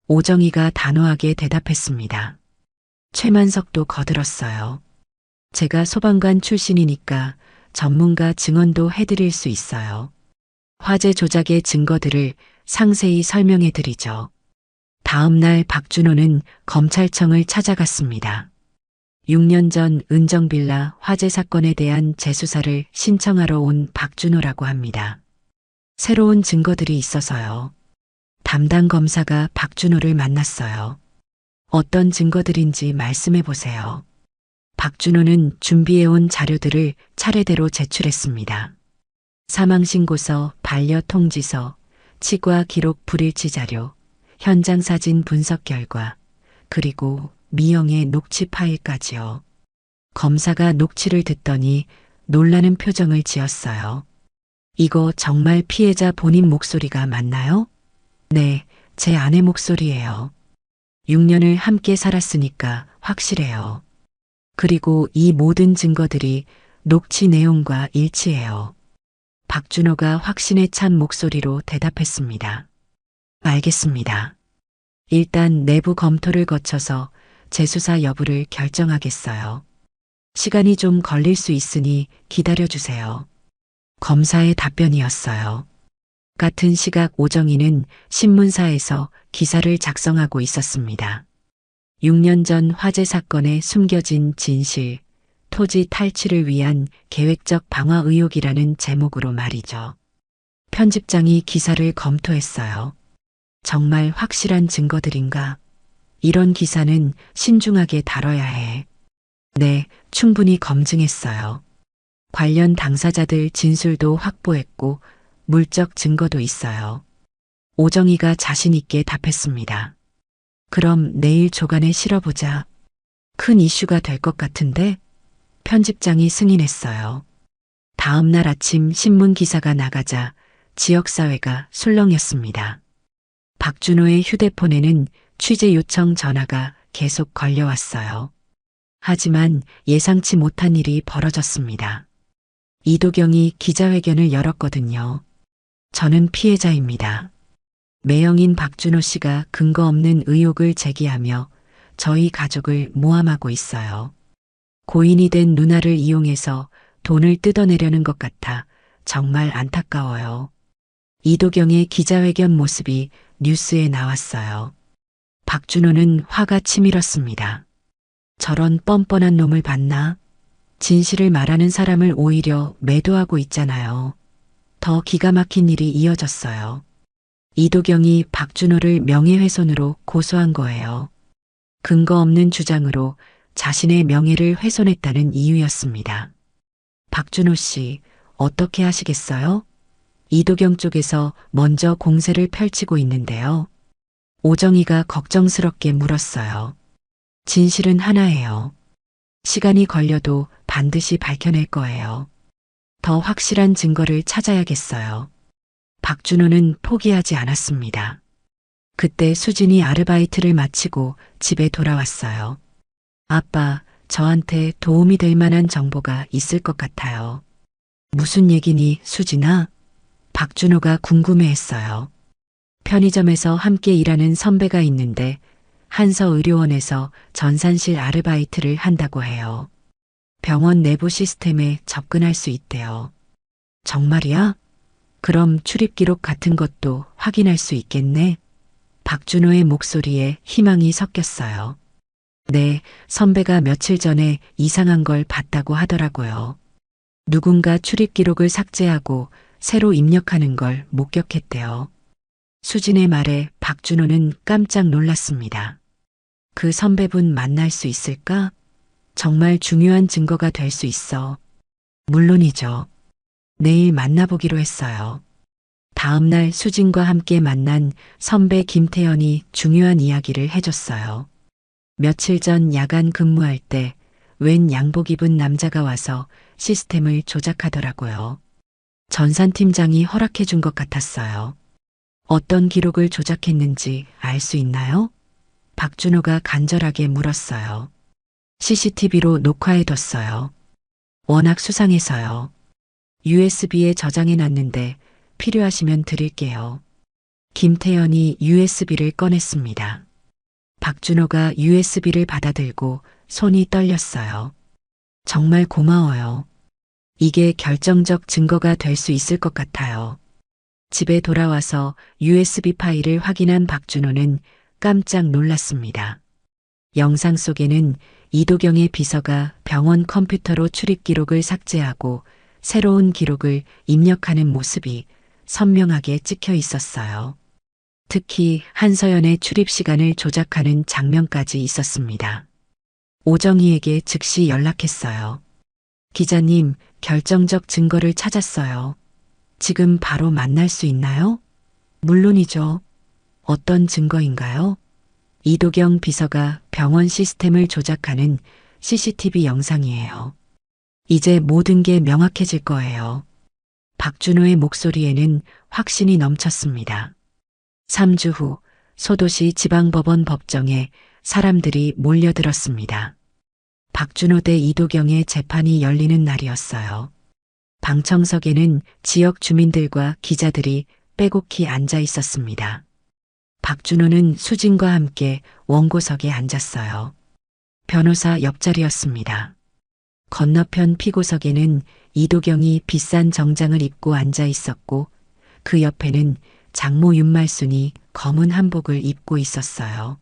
Speaker 2: 오정희가 단호하게 대답했습니다. 최만석도 거들었어요. 제가 소방관 출신이니까 전문가 증언도 해드릴 수 있어요. 화재 조작의 증거들을 상세히 설명해 드리죠. 다음 날 박준호는 검찰청을 찾아갔습니다. 6년 전 은정빌라 화재 사건에 대한 재수사를 신청하러 온 박준호라고 합니다. 새로운 증거들이 있어서요. 담당 검사가 박준호를 만났어요. 어떤 증거들인지 말씀해 보세요. 박준호는 준비해온 자료들을 차례대로 제출했습니다. 사망신고서, 반려통지서, 치과 기록 불일치 자료, 현장 사진 분석 결과, 그리고 미영의 녹취 파일까지요. 검사가 녹취를 듣더니 놀라는 표정을 지었어요. 이거 정말 피해자 본인 목소리가 맞나요? 네, 제 아내 목소리예요. 6년을 함께 살았으니까 확실해요. 그리고 이 모든 증거들이 녹취 내용과 일치해요. 박준호가 확신에 찬 목소리로 대답했습니다. 알겠습니다. 일단 내부 검토를 거쳐서 재수사 여부를 결정하겠어요. 시간이 좀 걸릴 수 있으니 기다려주세요. 검사의 답변이었어요. 같은 시각 오정희는 신문사에서 기사를 작성하고 있었습니다. 6년 전 화재 사건에 숨겨진 진실, 토지 탈취를 위한 계획적 방화 의혹이라는 제목으로 말이죠. 편집장이 기사를 검토했어요. 정말 확실한 증거들인가? 이런 기사는 신중하게 다뤄야 해. 네, 충분히 검증했어요. 관련 당사자들 진술도 확보했고 물적 증거도 있어요. 오정희가 자신 있게 답했습니다. 그럼 내일 조간에 실어보자. 큰 이슈가 될 것 같은데? 편집장이 승인했어요. 다음 날 아침 신문 기사가 나가자 지역사회가 술렁였습니다. 박준호의 휴대폰에는 취재 요청 전화가 계속 걸려왔어요. 하지만 예상치 못한 일이 벌어졌습니다. 이도경이 기자회견을 열었거든요. 저는 피해자입니다. 매형인 박준호 씨가 근거 없는 의혹을 제기하며 저희 가족을 모함하고 있어요. 고인이 된 누나를 이용해서 돈을 뜯어내려는 것 같아 정말 안타까워요. 이도경의 기자회견 모습이 뉴스에 나왔어요. 박준호는 화가 치밀었습니다. 저런 뻔뻔한 놈을 봤나? 진실을 말하는 사람을 오히려 매도하고 있잖아요. 더 기가 막힌 일이 이어졌어요. 이도경이 박준호를 명예훼손으로 고소한 거예요. 근거 없는 주장으로 자신의 명예를 훼손했다는 이유였습니다. 박준호 씨, 어떻게 하시겠어요? 이도경 쪽에서 먼저 공세를 펼치고 있는데요. 오정희가 걱정스럽게 물었어요. 진실은 하나예요. 시간이 걸려도 반드시 밝혀낼 거예요. 더 확실한 증거를 찾아야겠어요. 박준호는 포기하지 않았습니다. 그때 수진이 아르바이트를 마치고 집에 돌아왔어요. 아빠, 저한테 도움이 될 만한 정보가 있을 것 같아요. 무슨 얘기니, 수진아? 박준호가 궁금해했어요. 편의점에서 함께 일하는 선배가 있는데 한서의료원에서 전산실 아르바이트를 한다고 해요. 병원 내부 시스템에 접근할 수 있대요. 정말이야? 그럼 출입 기록 같은 것도 확인할 수 있겠네? 박준호의 목소리에 희망이 섞였어요. 네, 선배가 며칠 전에 이상한 걸 봤다고 하더라고요. 누군가 출입 기록을 삭제하고 새로 입력하는 걸 목격했대요. 수진의 말에 박준호는 깜짝 놀랐습니다. 그 선배분 만날 수 있을까? 정말 중요한 증거가 될 수 있어. 물론이죠. 내일 만나보기로 했어요. 다음 날 수진과 함께 만난 선배 김태연이 중요한 이야기를 해줬어요. 며칠 전 야간 근무할 때 웬 양복 입은 남자가 와서 시스템을 조작하더라고요. 전산팀장이 허락해 준 것 같았어요. 어떤 기록을 조작했는지 알 수 있나요? 박준호가 간절하게 물었어요. CCTV로 녹화해뒀어요. 워낙 수상해서요. USB에 저장해놨는데 필요하시면 드릴게요. 김태연이 USB를 꺼냈습니다. 박준호가 USB를 받아들고 손이 떨렸어요. 정말 고마워요. 이게 결정적 증거가 될 수 있을 것 같아요. 집에 돌아와서 USB 파일을 확인한 박준호는 깜짝 놀랐습니다. 영상 속에는 이도경의 비서가 병원 컴퓨터로 출입 기록을 삭제하고 새로운 기록을 입력하는 모습이 선명하게 찍혀 있었어요. 특히 한서연의 출입 시간을 조작하는 장면까지 있었습니다. 오정희에게 즉시 연락했어요. 기자님, 결정적 증거를 찾았어요. 지금 바로 만날 수 있나요? 물론이죠. 어떤 증거인가요? 이도경 비서가 병원 시스템을 조작하는 CCTV 영상이에요. 이제 모든 게 명확해질 거예요. 박준호의 목소리에는 확신이 넘쳤습니다. 3주 후 소도시 지방법원 법정에 사람들이 몰려들었습니다. 박준호 대 이도경의 재판이 열리는 날이었어요. 방청석에는 지역 주민들과 기자들이 빼곡히 앉아 있었습니다. 박준호는 수진과 함께 원고석에 앉았어요. 변호사 옆자리였습니다. 건너편 피고석에는 이도경이 비싼 정장을 입고 앉아 있었고 그 옆에는 장모 윤말순이 검은 한복을 입고 있었어요.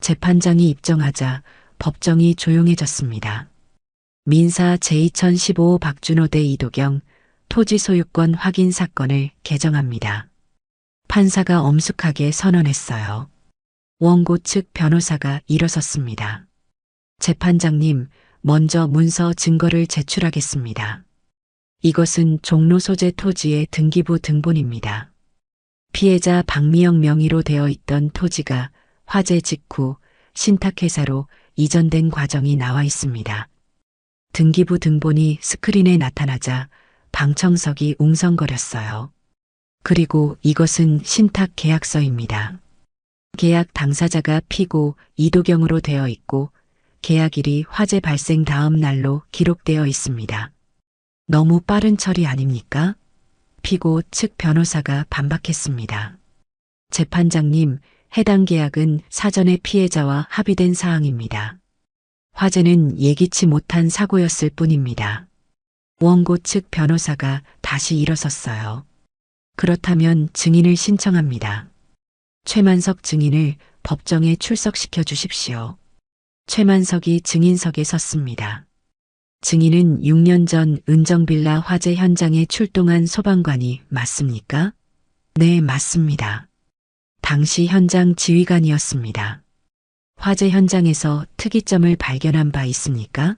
Speaker 2: 재판장이 입정하자 법정이 조용해졌습니다. 민사 제2015 박준호 대 이도경 토지 소유권 확인 사건을 개정합니다. 판사가 엄숙하게 선언했어요. 원고 측 변호사가 일어섰습니다. 재판장님, 먼저 문서 증거를 제출하겠습니다. 이것은 종로 소재 토지의 등기부 등본입니다. 피해자 박미영 명의로 되어 있던 토지가 화재 직후 신탁회사로 이전된 과정이 나와 있습니다. 등기부 등본이 스크린에 나타나자 방청석이 웅성거렸어요. 그리고 이것은 신탁 계약서입니다. 계약 당사자가 피고 이도경으로 되어 있고 계약일이 화재 발생 다음 날로 기록되어 있습니다. 너무 빠른 처리 아닙니까? 피고 측 변호사가 반박했습니다. 재판장님, 해당 계약은 사전에 피해자와 합의된 사항입니다. 화재는 예기치 못한 사고였을 뿐입니다. 원고 측 변호사가 다시 일어섰어요. 그렇다면 증인을 신청합니다. 최만석 증인을 법정에 출석시켜 주십시오. 최만석이 증인석에 섰습니다. 증인은 6년 전 은정빌라 화재 현장에 출동한 소방관이 맞습니까? 네, 맞습니다. 당시 현장 지휘관이었습니다. 화재 현장에서 특이점을 발견한 바 있습니까?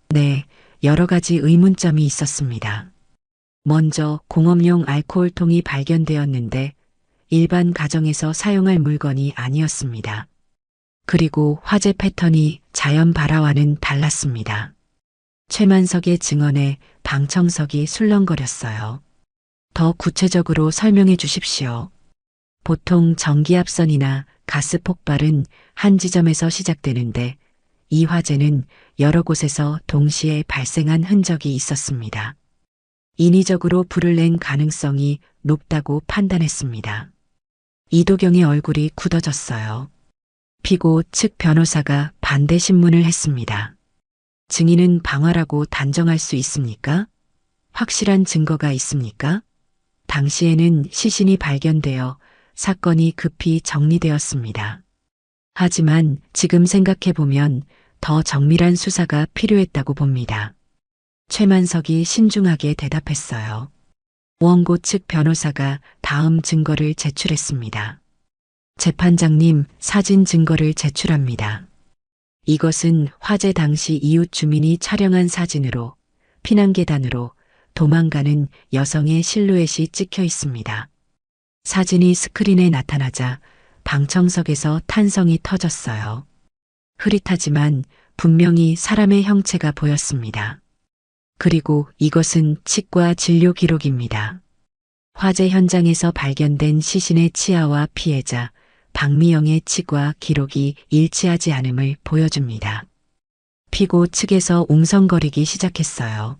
Speaker 2: 네, 여러 가지 의문점이 있었습니다. 먼저 공업용 알코올통이 발견되었는데 일반 가정에서 사용할 물건이 아니었습니다. 그리고 화재 패턴이 자연 발화와는 달랐습니다. 최만석의 증언에 방청석이 술렁거렸어요. 더 구체적으로 설명해 주십시오. 보통 전기압선이나 가스 폭발은 한 지점에서 시작되는데 이 화재는 여러 곳에서 동시에 발생한 흔적이 있었습니다. 인위적으로 불을 낸 가능성이 높다고 판단했습니다. 이도경의 얼굴이 굳어졌어요. 피고 측 변호사가 반대 신문을 했습니다. 증인은 방화라고 단정할 수 있습니까? 확실한 증거가 있습니까? 당시에는 시신이 발견되어 사건이 급히 정리되었습니다. 하지만 지금 생각해보면 더 정밀한 수사가 필요했다고 봅니다. 최만석이 신중하게 대답했어요. 원고 측 변호사가 다음 증거를 제출했습니다. 재판장님, 사진 증거를 제출합니다. 이것은 화재 당시 이웃 주민이 촬영한 사진으로 피난계단으로 도망가는 여성의 실루엣이 찍혀 있습니다. 사진이 스크린에 나타나자 방청석에서 탄성이 터졌어요. 흐릿하지만 분명히 사람의 형체가 보였습니다. 그리고 이것은 치과 진료 기록입니다. 화재 현장에서 발견된 시신의 치아와 피해자 박미영의 치과 기록이 일치하지 않음을 보여줍니다. 피고 측에서 웅성거리기 시작했어요.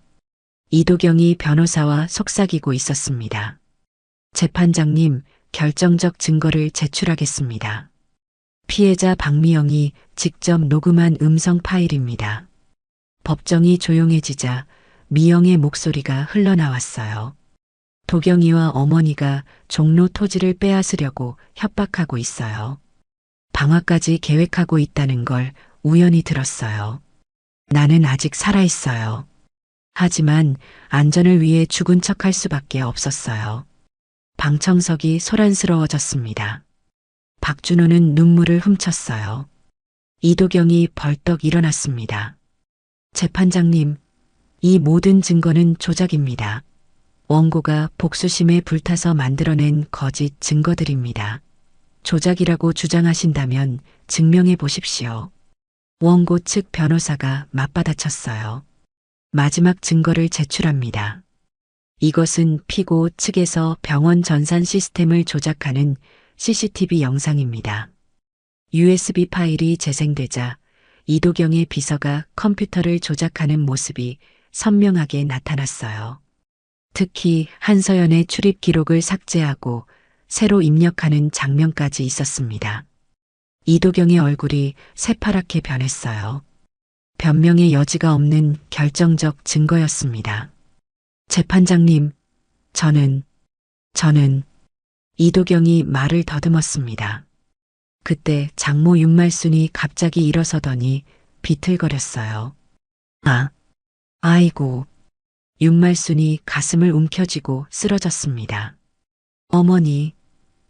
Speaker 2: 이도경이 변호사와 속삭이고 있었습니다. 재판장님, 결정적 증거를 제출하겠습니다. 피해자 박미영이 직접 녹음한 음성 파일입니다. 법정이 조용해지자 미영의 목소리가 흘러나왔어요. 도경이와 어머니가 종로 토지를 빼앗으려고 협박하고 있어요. 방화까지 계획하고 있다는 걸 우연히 들었어요. 나는 아직 살아있어요. 하지만 안전을 위해 죽은 척할 수밖에 없었어요. 방청석이 소란스러워졌습니다. 박준호는 눈물을 훔쳤어요. 이도경이 벌떡 일어났습니다. 재판장님, 이 모든 증거는 조작입니다. 원고가 복수심에 불타서 만들어낸 거짓 증거들입니다. 조작이라고 주장하신다면 증명해 보십시오. 원고 측 변호사가 맞받아쳤어요. 마지막 증거를 제출합니다. 이것은 피고 측에서 병원 전산 시스템을 조작하는 CCTV 영상입니다. USB 파일이 재생되자 이도경의 비서가 컴퓨터를 조작하는 모습이 선명하게 나타났어요. 특히 한서연의 출입 기록을 삭제하고 새로 입력하는 장면까지 있었습니다. 이도경의 얼굴이 새파랗게 변했어요. 변명의 여지가 없는 결정적 증거였습니다. 재판장님, 저는 이도경이 말을 더듬었습니다. 그때 장모 윤말순이 갑자기 일어서더니 비틀거렸어요. 아이고. 윤말순이 가슴을 움켜쥐고 쓰러졌습니다. 어머니,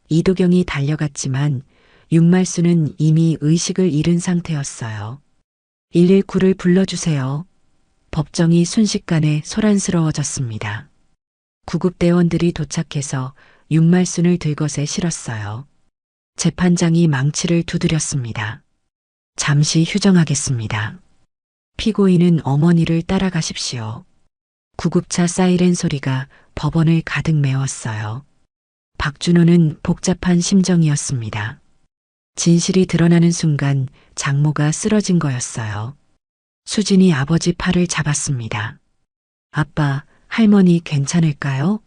Speaker 2: 이도경이 달려갔지만 윤말순은 이미 의식을 잃은 상태였어요. 119를 불러주세요. 법정이 순식간에 소란스러워졌습니다. 구급대원들이 도착해서 윤말순을 들것에 실었어요. 재판장이 망치를 두드렸습니다. 잠시 휴정하겠습니다. 피고인은 어머니를 따라가십시오. 구급차 사이렌 소리가 법원을 가득 메웠어요. 박준호는 복잡한 심정이었습니다. 진실이 드러나는 순간 장모가 쓰러진 거였어요. 수진이 아버지 팔을 잡았습니다. 아빠, 할머니 괜찮을까요?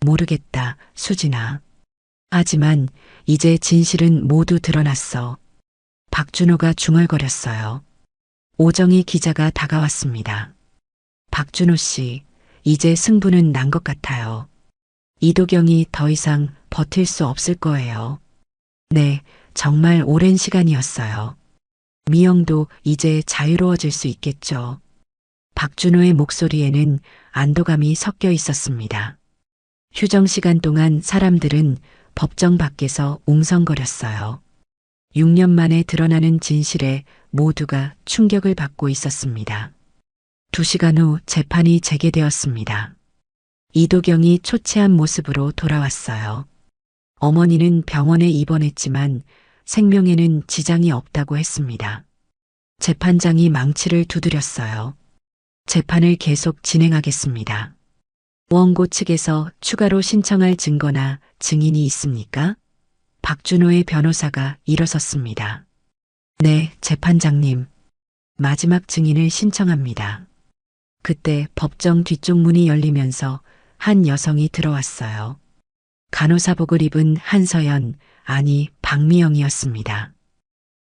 Speaker 2: 모르겠다, 수진아. 하지만 이제 진실은 모두 드러났어. 박준호가 중얼거렸어요. 오정희 기자가 다가왔습니다. 박준호 씨, 이제 승부는 난 것 같아요. 이도경이 더 이상 버틸 수 없을 거예요. 네, 정말 오랜 시간이었어요. 미영도 이제 자유로워질 수 있겠죠. 박준호의 목소리에는 안도감이 섞여 있었습니다. 휴정 시간 동안 사람들은 법정 밖에서 웅성거렸어요. 6년 만에 드러나는 진실에 모두가 충격을 받고 있었습니다. 2시간 후 재판이 재개되었습니다. 이도경이 초췌한 모습으로 돌아왔어요. 어머니는 병원에 입원했지만 생명에는 지장이 없다고 했습니다. 재판장이 망치를 두드렸어요. 재판을 계속 진행하겠습니다. 원고 측에서 추가로 신청할 증거나 증인이 있습니까? 박준호의 변호사가 일어섰습니다. 네, 재판장님. 마지막 증인을 신청합니다. 그때 법정 뒤쪽 문이 열리면서 한 여성이 들어왔어요. 간호사복을 입은 한서연, 아니 박미영이었습니다.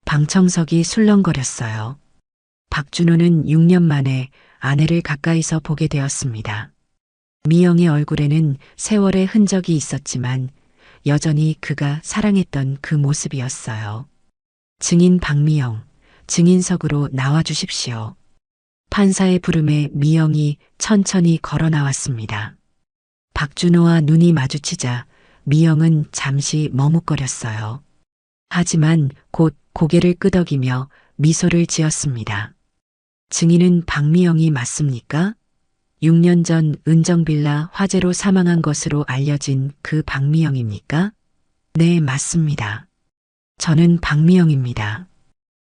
Speaker 2: 방청석이 술렁거렸어요. 박준호는 6년 만에 아내를 가까이서 보게 되었습니다. 미영의 얼굴에는 세월의 흔적이 있었지만 여전히 그가 사랑했던 그 모습이었어요. 증인 박미영, 증인석으로 나와 주십시오. 판사의 부름에 미영이 천천히 걸어 나왔습니다. 박준호와 눈이 마주치자 미영은 잠시 머뭇거렸어요. 하지만 곧 고개를 끄덕이며 미소를 지었습니다. 증인은 박미영이 맞습니까? 6년 전 은정빌라 화재로 사망한 것으로 알려진 그 박미영입니까? 네, 맞습니다. 저는 박미영입니다.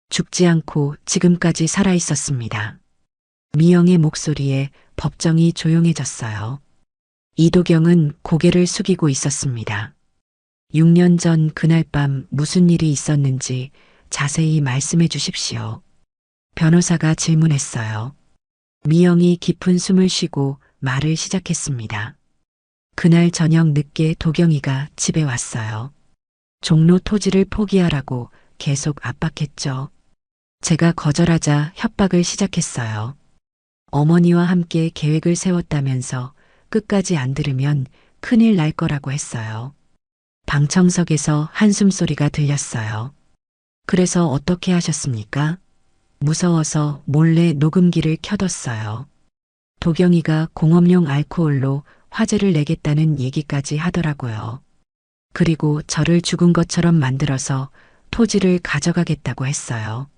Speaker 2: 죽지 않고 지금까지 살아 있었습니다. 미영의 목소리에 법정이 조용해졌어요. 이도경은 고개를 숙이고 있었습니다. 6년 전 그날 밤 무슨 일이 있었는지 자세히 말씀해 주십시오. 변호사가 질문했어요. 미영이 깊은 숨을 쉬고 말을 시작했습니다. 그날 저녁 늦게 도경이가 집에 왔어요. 종로 토지를 포기하라고 계속 압박했죠. 제가 거절하자 협박을 시작했어요. 어머니와 함께 계획을 세웠다면서 끝까지 안 들으면 큰일 날 거라고 했어요. 방청석에서 한숨소리가 들렸어요. 그래서 어떻게 하셨습니까? 무서워서 몰래 녹음기를 켜뒀어요. 도경이가 공업용 알코올로 화재를 내겠다는 얘기까지 하더라고요. 그리고 저를 죽은 것처럼 만들어서 토지를 가져가겠다고 했어요.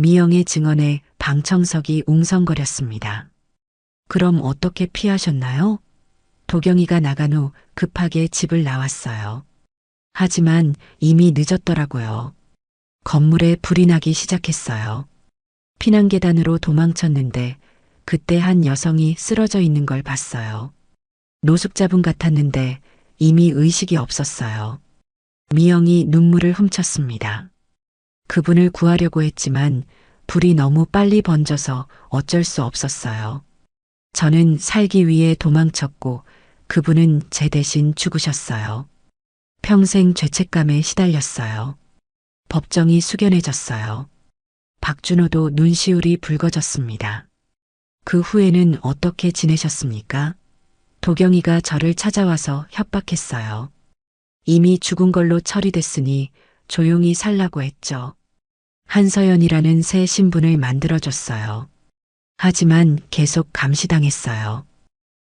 Speaker 2: 미영의 증언에 방청석이 웅성거렸습니다. 그럼 어떻게 피하셨나요? 도경이가 나간 후 급하게 집을 나왔어요. 하지만 이미 늦었더라고요. 건물에 불이 나기 시작했어요. 피난계단으로 도망쳤는데 그때 한 여성이 쓰러져 있는 걸 봤어요. 노숙자분 같았는데 이미 의식이 없었어요. 미영이 눈물을 훔쳤습니다. 그분을 구하려고 했지만 불이 너무 빨리 번져서 어쩔 수 없었어요. 저는 살기 위해 도망쳤고 그분은 제 대신 죽으셨어요. 평생 죄책감에 시달렸어요. 법정이 숙연해졌어요. 박준호도 눈시울이 붉어졌습니다. 그 후에는 어떻게 지내셨습니까? 도경이가 저를 찾아와서 협박했어요. 이미 죽은 걸로 처리됐으니 조용히 살라고 했죠. 한서연이라는 새 신분을 만들어줬어요. 하지만 계속 감시당했어요.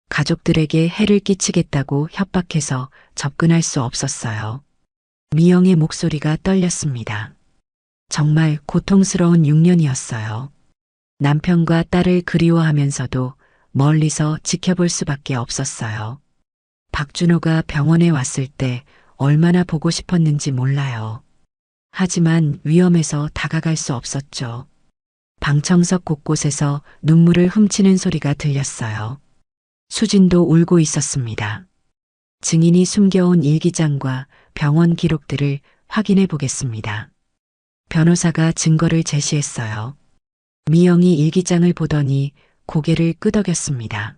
Speaker 2: 가족들에게 해를 끼치겠다고 협박해서 접근할 수 없었어요. 미영의 목소리가 떨렸습니다. 정말 고통스러운 6년이었어요. 남편과 딸을 그리워하면서도 멀리서 지켜볼 수밖에 없었어요. 박준호가 병원에 왔을 때 얼마나 보고 싶었는지 몰라요. 하지만 위험해서 다가갈 수 없었죠. 방청석 곳곳에서 눈물을 훔치는 소리가 들렸어요. 수진도 울고 있었습니다. 증인이 숨겨온 일기장과 병원 기록들을 확인해 보겠습니다. 변호사가 증거를 제시했어요. 미영이 일기장을 보더니 고개를 끄덕였습니다.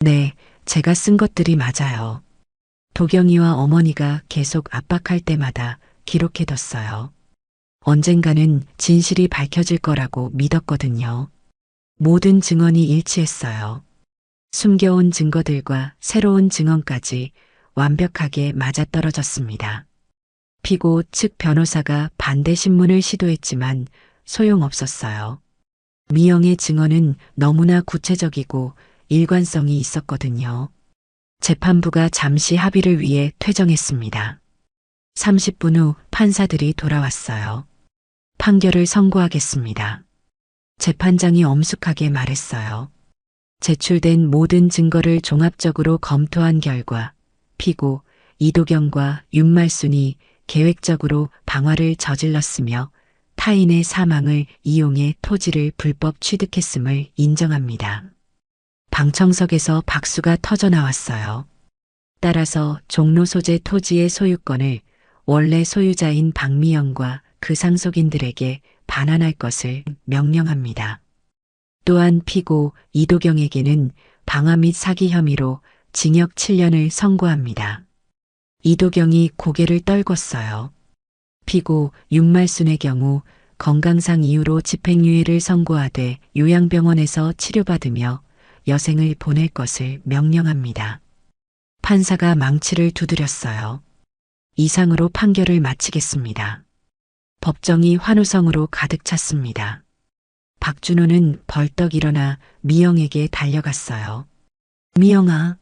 Speaker 2: 네, 제가 쓴 것들이 맞아요. 도경이와 어머니가 계속 압박할 때마다 기록해뒀어요. 언젠가는 진실이 밝혀질 거라고 믿었거든요. 모든 증언이 일치했어요. 숨겨온 증거들과 새로운 증언까지 완벽하게 맞아떨어졌습니다. 피고 측 변호사가 반대 신문을 시도했지만 소용없었어요. 미영의 증언은 너무나 구체적이고 일관성이 있었거든요. 재판부가 잠시 합의를 위해 퇴정했습니다. 30분 후 판사들이 돌아왔어요. 판결을 선고하겠습니다. 재판장이 엄숙하게 말했어요. 제출된 모든 증거를 종합적으로 검토한 결과 피고 이도경과 윤말순이 계획적으로 방화를 저질렀으며 타인의 사망을 이용해 토지를 불법 취득했음을 인정합니다. 방청석에서 박수가 터져 나왔어요. 따라서 종로 소재 토지의 소유권을 원래 소유자인 박미영과 그 상속인들에게 반환할 것을 명령합니다. 또한 피고 이도경에게는 방화 및 사기 혐의로 징역 7년을 선고합니다. 이도경이 고개를 떨궜어요. 피고 윤말순의 경우 건강상 이유로 집행유예를 선고하되 요양병원에서 치료받으며 여생을 보낼 것을 명령합니다. 판사가 망치를 두드렸어요. 이상으로 판결을 마치겠습니다. 법정이 환호성으로 가득 찼습니다. 박준호는 벌떡 일어나 미영에게 달려갔어요. 미영아,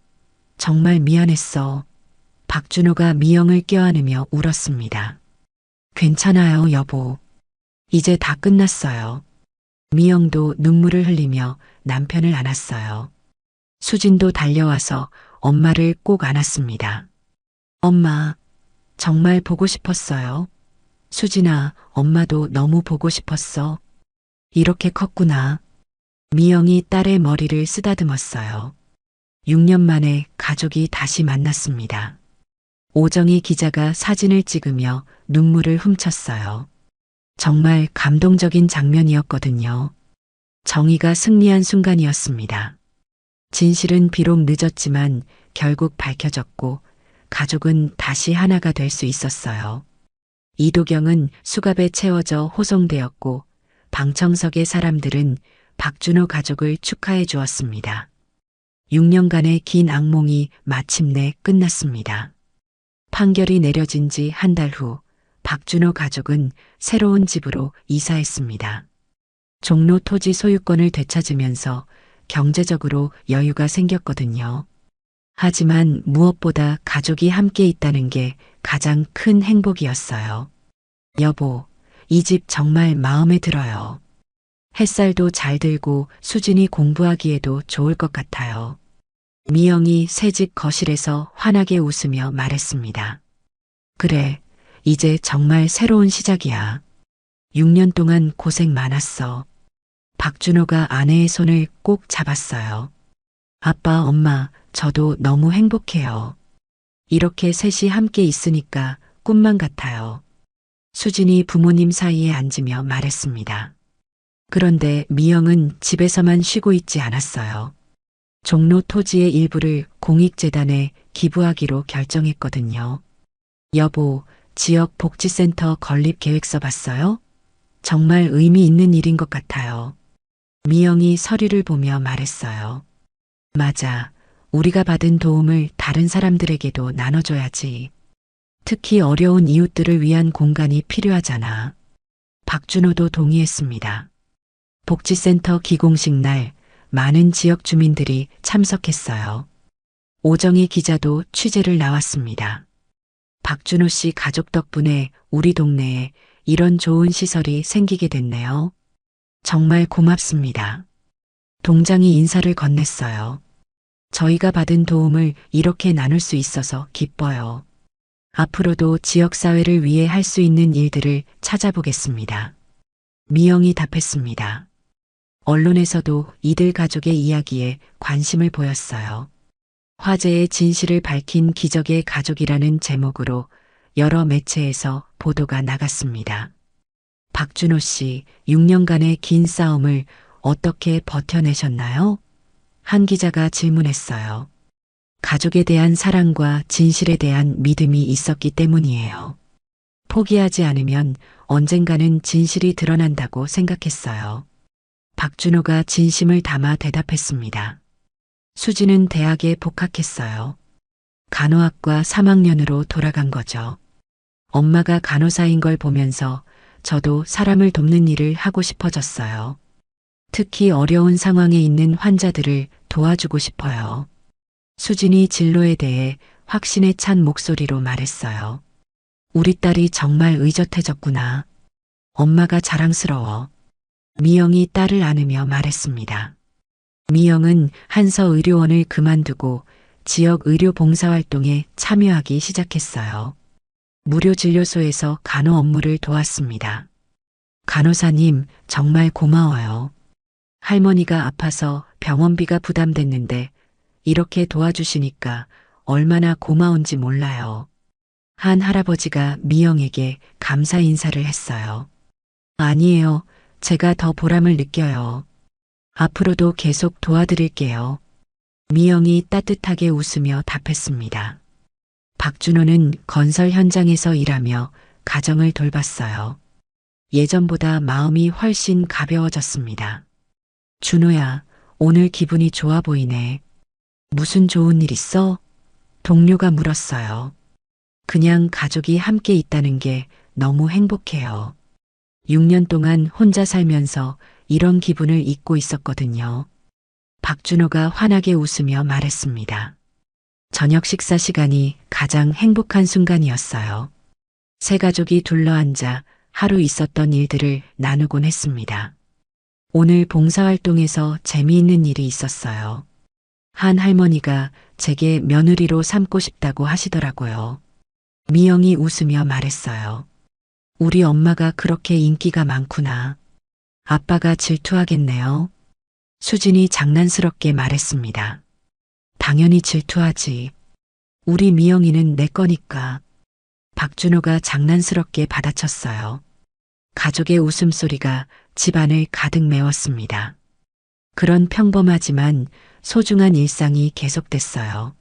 Speaker 2: 정말 미안했어. 박준호가 미영을 껴안으며 울었습니다. 괜찮아요, 여보. 이제 다 끝났어요. 미영도 눈물을 흘리며 남편을 안았어요. 수진도 달려와서 엄마를 꼭 안았습니다. 엄마, 정말 보고 싶었어요. 수진아, 엄마도 너무 보고 싶었어. 이렇게 컸구나. 미영이 딸의 머리를 쓰다듬었어요. 6년 만에 가족이 다시 만났습니다. 오정희 기자가 사진을 찍으며 눈물을 훔쳤어요. 정말 감동적인 장면이었거든요. 정의가 승리한 순간이었습니다. 진실은 비록 늦었지만 결국 밝혀졌고 가족은 다시 하나가 될 수 있었어요. 이도경은 수갑에 채워져 호송되었고 방청석의 사람들은 박준호 가족을 축하해 주었습니다. 6년간의 긴 악몽이 마침내 끝났습니다. 판결이 내려진 지 한 달 후 박준호 가족은 새로운 집으로 이사했습니다. 종로 토지 소유권을 되찾으면서 경제적으로 여유가 생겼거든요. 하지만 무엇보다 가족이 함께 있다는 게 가장 큰 행복이었어요. 여보, 이 집 정말 마음에 들어요. 햇살도 잘 들고 수진이 공부하기에도 좋을 것 같아요. 미영이 새집 거실에서 환하게 웃으며 말했습니다. 그래, 이제 정말 새로운 시작이야. 6년 동안 고생 많았어. 박준호가 아내의 손을 꼭 잡았어요. 아빠, 엄마, 저도 너무 행복해요. 이렇게 셋이 함께 있으니까 꿈만 같아요. 수진이 부모님 사이에 앉으며 말했습니다. 그런데 미영은 집에서만 쉬고 있지 않았어요. 종로 토지의 일부를 공익재단에 기부하기로 결정했거든요. 여보, 지역 복지센터 건립 계획서 봤어요? 정말 의미 있는 일인 것 같아요. 미영이 서류를 보며 말했어요. 맞아. 우리가 받은 도움을 다른 사람들에게도 나눠줘야지. 특히 어려운 이웃들을 위한 공간이 필요하잖아. 박준호도 동의했습니다. 복지센터 기공식 날 많은 지역 주민들이 참석했어요. 오정희 기자도 취재를 나왔습니다. 박준호 씨 가족 덕분에 우리 동네에 이런 좋은 시설이 생기게 됐네요. 정말 고맙습니다. 동장이 인사를 건넸어요. 저희가 받은 도움을 이렇게 나눌 수 있어서 기뻐요. 앞으로도 지역사회를 위해 할 수 있는 일들을 찾아보겠습니다. 미영이 답했습니다. 언론에서도 이들 가족의 이야기에 관심을 보였어요. 화재의 진실을 밝힌 기적의 가족이라는 제목으로 여러 매체에서 보도가 나갔습니다. 박준호 씨, 6년간의 긴 싸움을 어떻게 버텨내셨나요? 한 기자가 질문했어요. 가족에 대한 사랑과 진실에 대한 믿음이 있었기 때문이에요. 포기하지 않으면 언젠가는 진실이 드러난다고 생각했어요. 박준호가 진심을 담아 대답했습니다. 수지는 대학에 복학했어요. 간호학과 3학년으로 돌아간 거죠. 엄마가 간호사인 걸 보면서 저도 사람을 돕는 일을 하고 싶어졌어요. 특히 어려운 상황에 있는 환자들을 도와주고 싶어요. 수진이 진로에 대해 확신에 찬 목소리로 말했어요. 우리 딸이 정말 의젓해졌구나. 엄마가 자랑스러워. 미영이 딸을 안으며 말했습니다. 미영은 한서의료원을 그만두고 지역 의료 봉사활동에 참여하기 시작했어요. 무료 진료소에서 간호 업무를 도왔습니다. 간호사님, 정말 고마워요. 할머니가 아파서 병원비가 부담됐는데 이렇게 도와주시니까 얼마나 고마운지 몰라요. 한 할아버지가 미영에게 감사 인사를 했어요. 아니에요. 제가 더 보람을 느껴요. 앞으로도 계속 도와드릴게요. 미영이 따뜻하게 웃으며 답했습니다. 박준호는 건설 현장에서 일하며 가정을 돌봤어요. 예전보다 마음이 훨씬 가벼워졌습니다. 준호야, 오늘 기분이 좋아 보이네. 무슨 좋은 일 있어? 동료가 물었어요. 그냥 가족이 함께 있다는 게 너무 행복해요. 6년 동안 혼자 살면서 이런 기분을 잊고 있었거든요. 박준호가 환하게 웃으며 말했습니다. 저녁 식사 시간이 가장 행복한 순간이었어요. 세 가족이 둘러앉아 하루 있었던 일들을 나누곤 했습니다. 오늘 봉사활동에서 재미있는 일이 있었어요. 한 할머니가 제게 며느리로 삼고 싶다고 하시더라고요. 미영이 웃으며 말했어요. 우리 엄마가 그렇게 인기가 많구나. 아빠가 질투하겠네요. 수진이 장난스럽게 말했습니다. 당연히 질투하지. 우리 미영이는 내 거니까. 박준호가 장난스럽게 받아쳤어요. 가족의 웃음소리가 집안을 가득 메웠습니다. 그런 평범하지만 소중한 일상이 계속됐어요.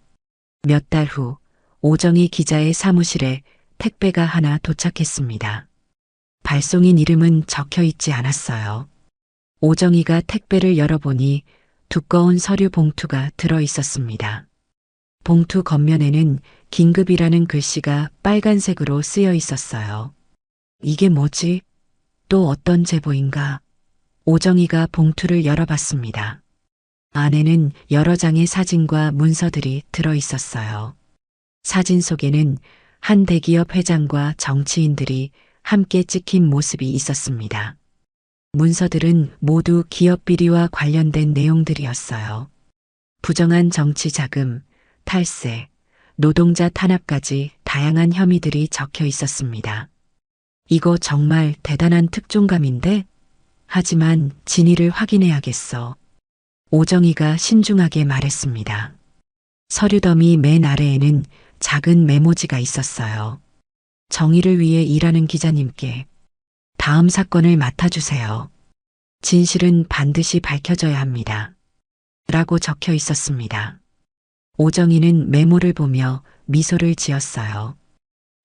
Speaker 2: 몇 달 후 오정희 기자의 사무실에 택배가 하나 도착했습니다. 발송인 이름은 적혀 있지 않았어요. 오정희가 택배를 열어보니 두꺼운 서류 봉투가 들어 있었습니다. 봉투 겉면에는 긴급이라는 글씨가 빨간색으로 쓰여 있었어요. 이게 뭐지? 또 어떤 제보인가? 오정희가 봉투를 열어봤습니다. 안에는 여러 장의 사진과 문서들이 들어 있었어요. 사진 속에는 한 대기업 회장과 정치인들이 함께 찍힌 모습이 있었습니다. 문서들은 모두 기업 비리와 관련된 내용들이었어요. 부정한 정치 자금, 탈세, 노동자 탄압까지 다양한 혐의들이 적혀 있었습니다. 이거 정말 대단한 특종감인데? 하지만 진위를 확인해야겠어. 오정희가 신중하게 말했습니다. 서류 더미 맨 아래에는 작은 메모지가 있었어요. 정의를 위해 일하는 기자님께 다음 사건을 맡아주세요. 진실은 반드시 밝혀져야 합니다. 라고 적혀 있었습니다. 오정희는 메모를 보며 미소를 지었어요.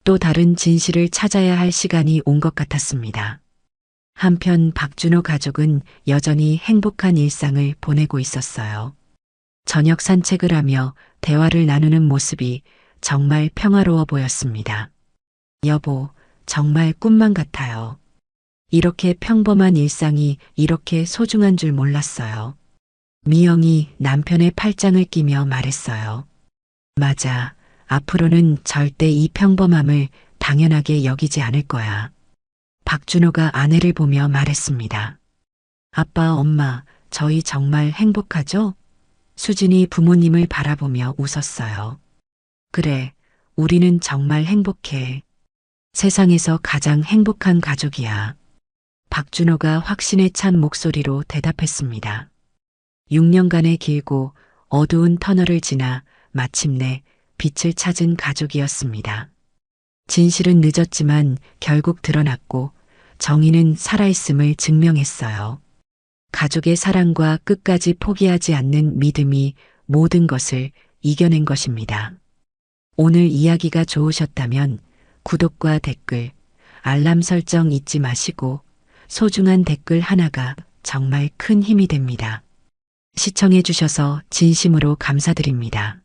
Speaker 2: 또 다른 진실을 찾아야 할 시간이 온 것 같았습니다. 한편 박준호 가족은 여전히 행복한 일상을 보내고 있었어요. 저녁 산책을 하며 대화를 나누는 모습이 정말 평화로워 보였습니다. 여보, 정말 꿈만 같아요. 이렇게 평범한 일상이 이렇게 소중한 줄 몰랐어요. 미영이 남편의 팔짱을 끼며 말했어요. 맞아. 앞으로는 절대 이 평범함을 당연하게 여기지 않을 거야. 박준호가 아내를 보며 말했습니다. 아빠, 엄마, 저희 정말 행복하죠? 수진이 부모님을 바라보며 웃었어요. 그래, 우리는 정말 행복해. 세상에서 가장 행복한 가족이야. 박준호가 확신에 찬 목소리로 대답했습니다. 6년간의 길고 어두운 터널을 지나 마침내 빛을 찾은 가족이었습니다. 진실은 늦었지만 결국 드러났고 정의는 살아있음을 증명했어요. 가족의 사랑과 끝까지 포기하지 않는 믿음이 모든 것을 이겨낸 것입니다. 오늘 이야기가 좋으셨다면 구독과 댓글, 알람 설정 잊지 마시고 소중한 댓글 하나가 정말 큰 힘이 됩니다. 시청해 주셔서 진심으로 감사드립니다.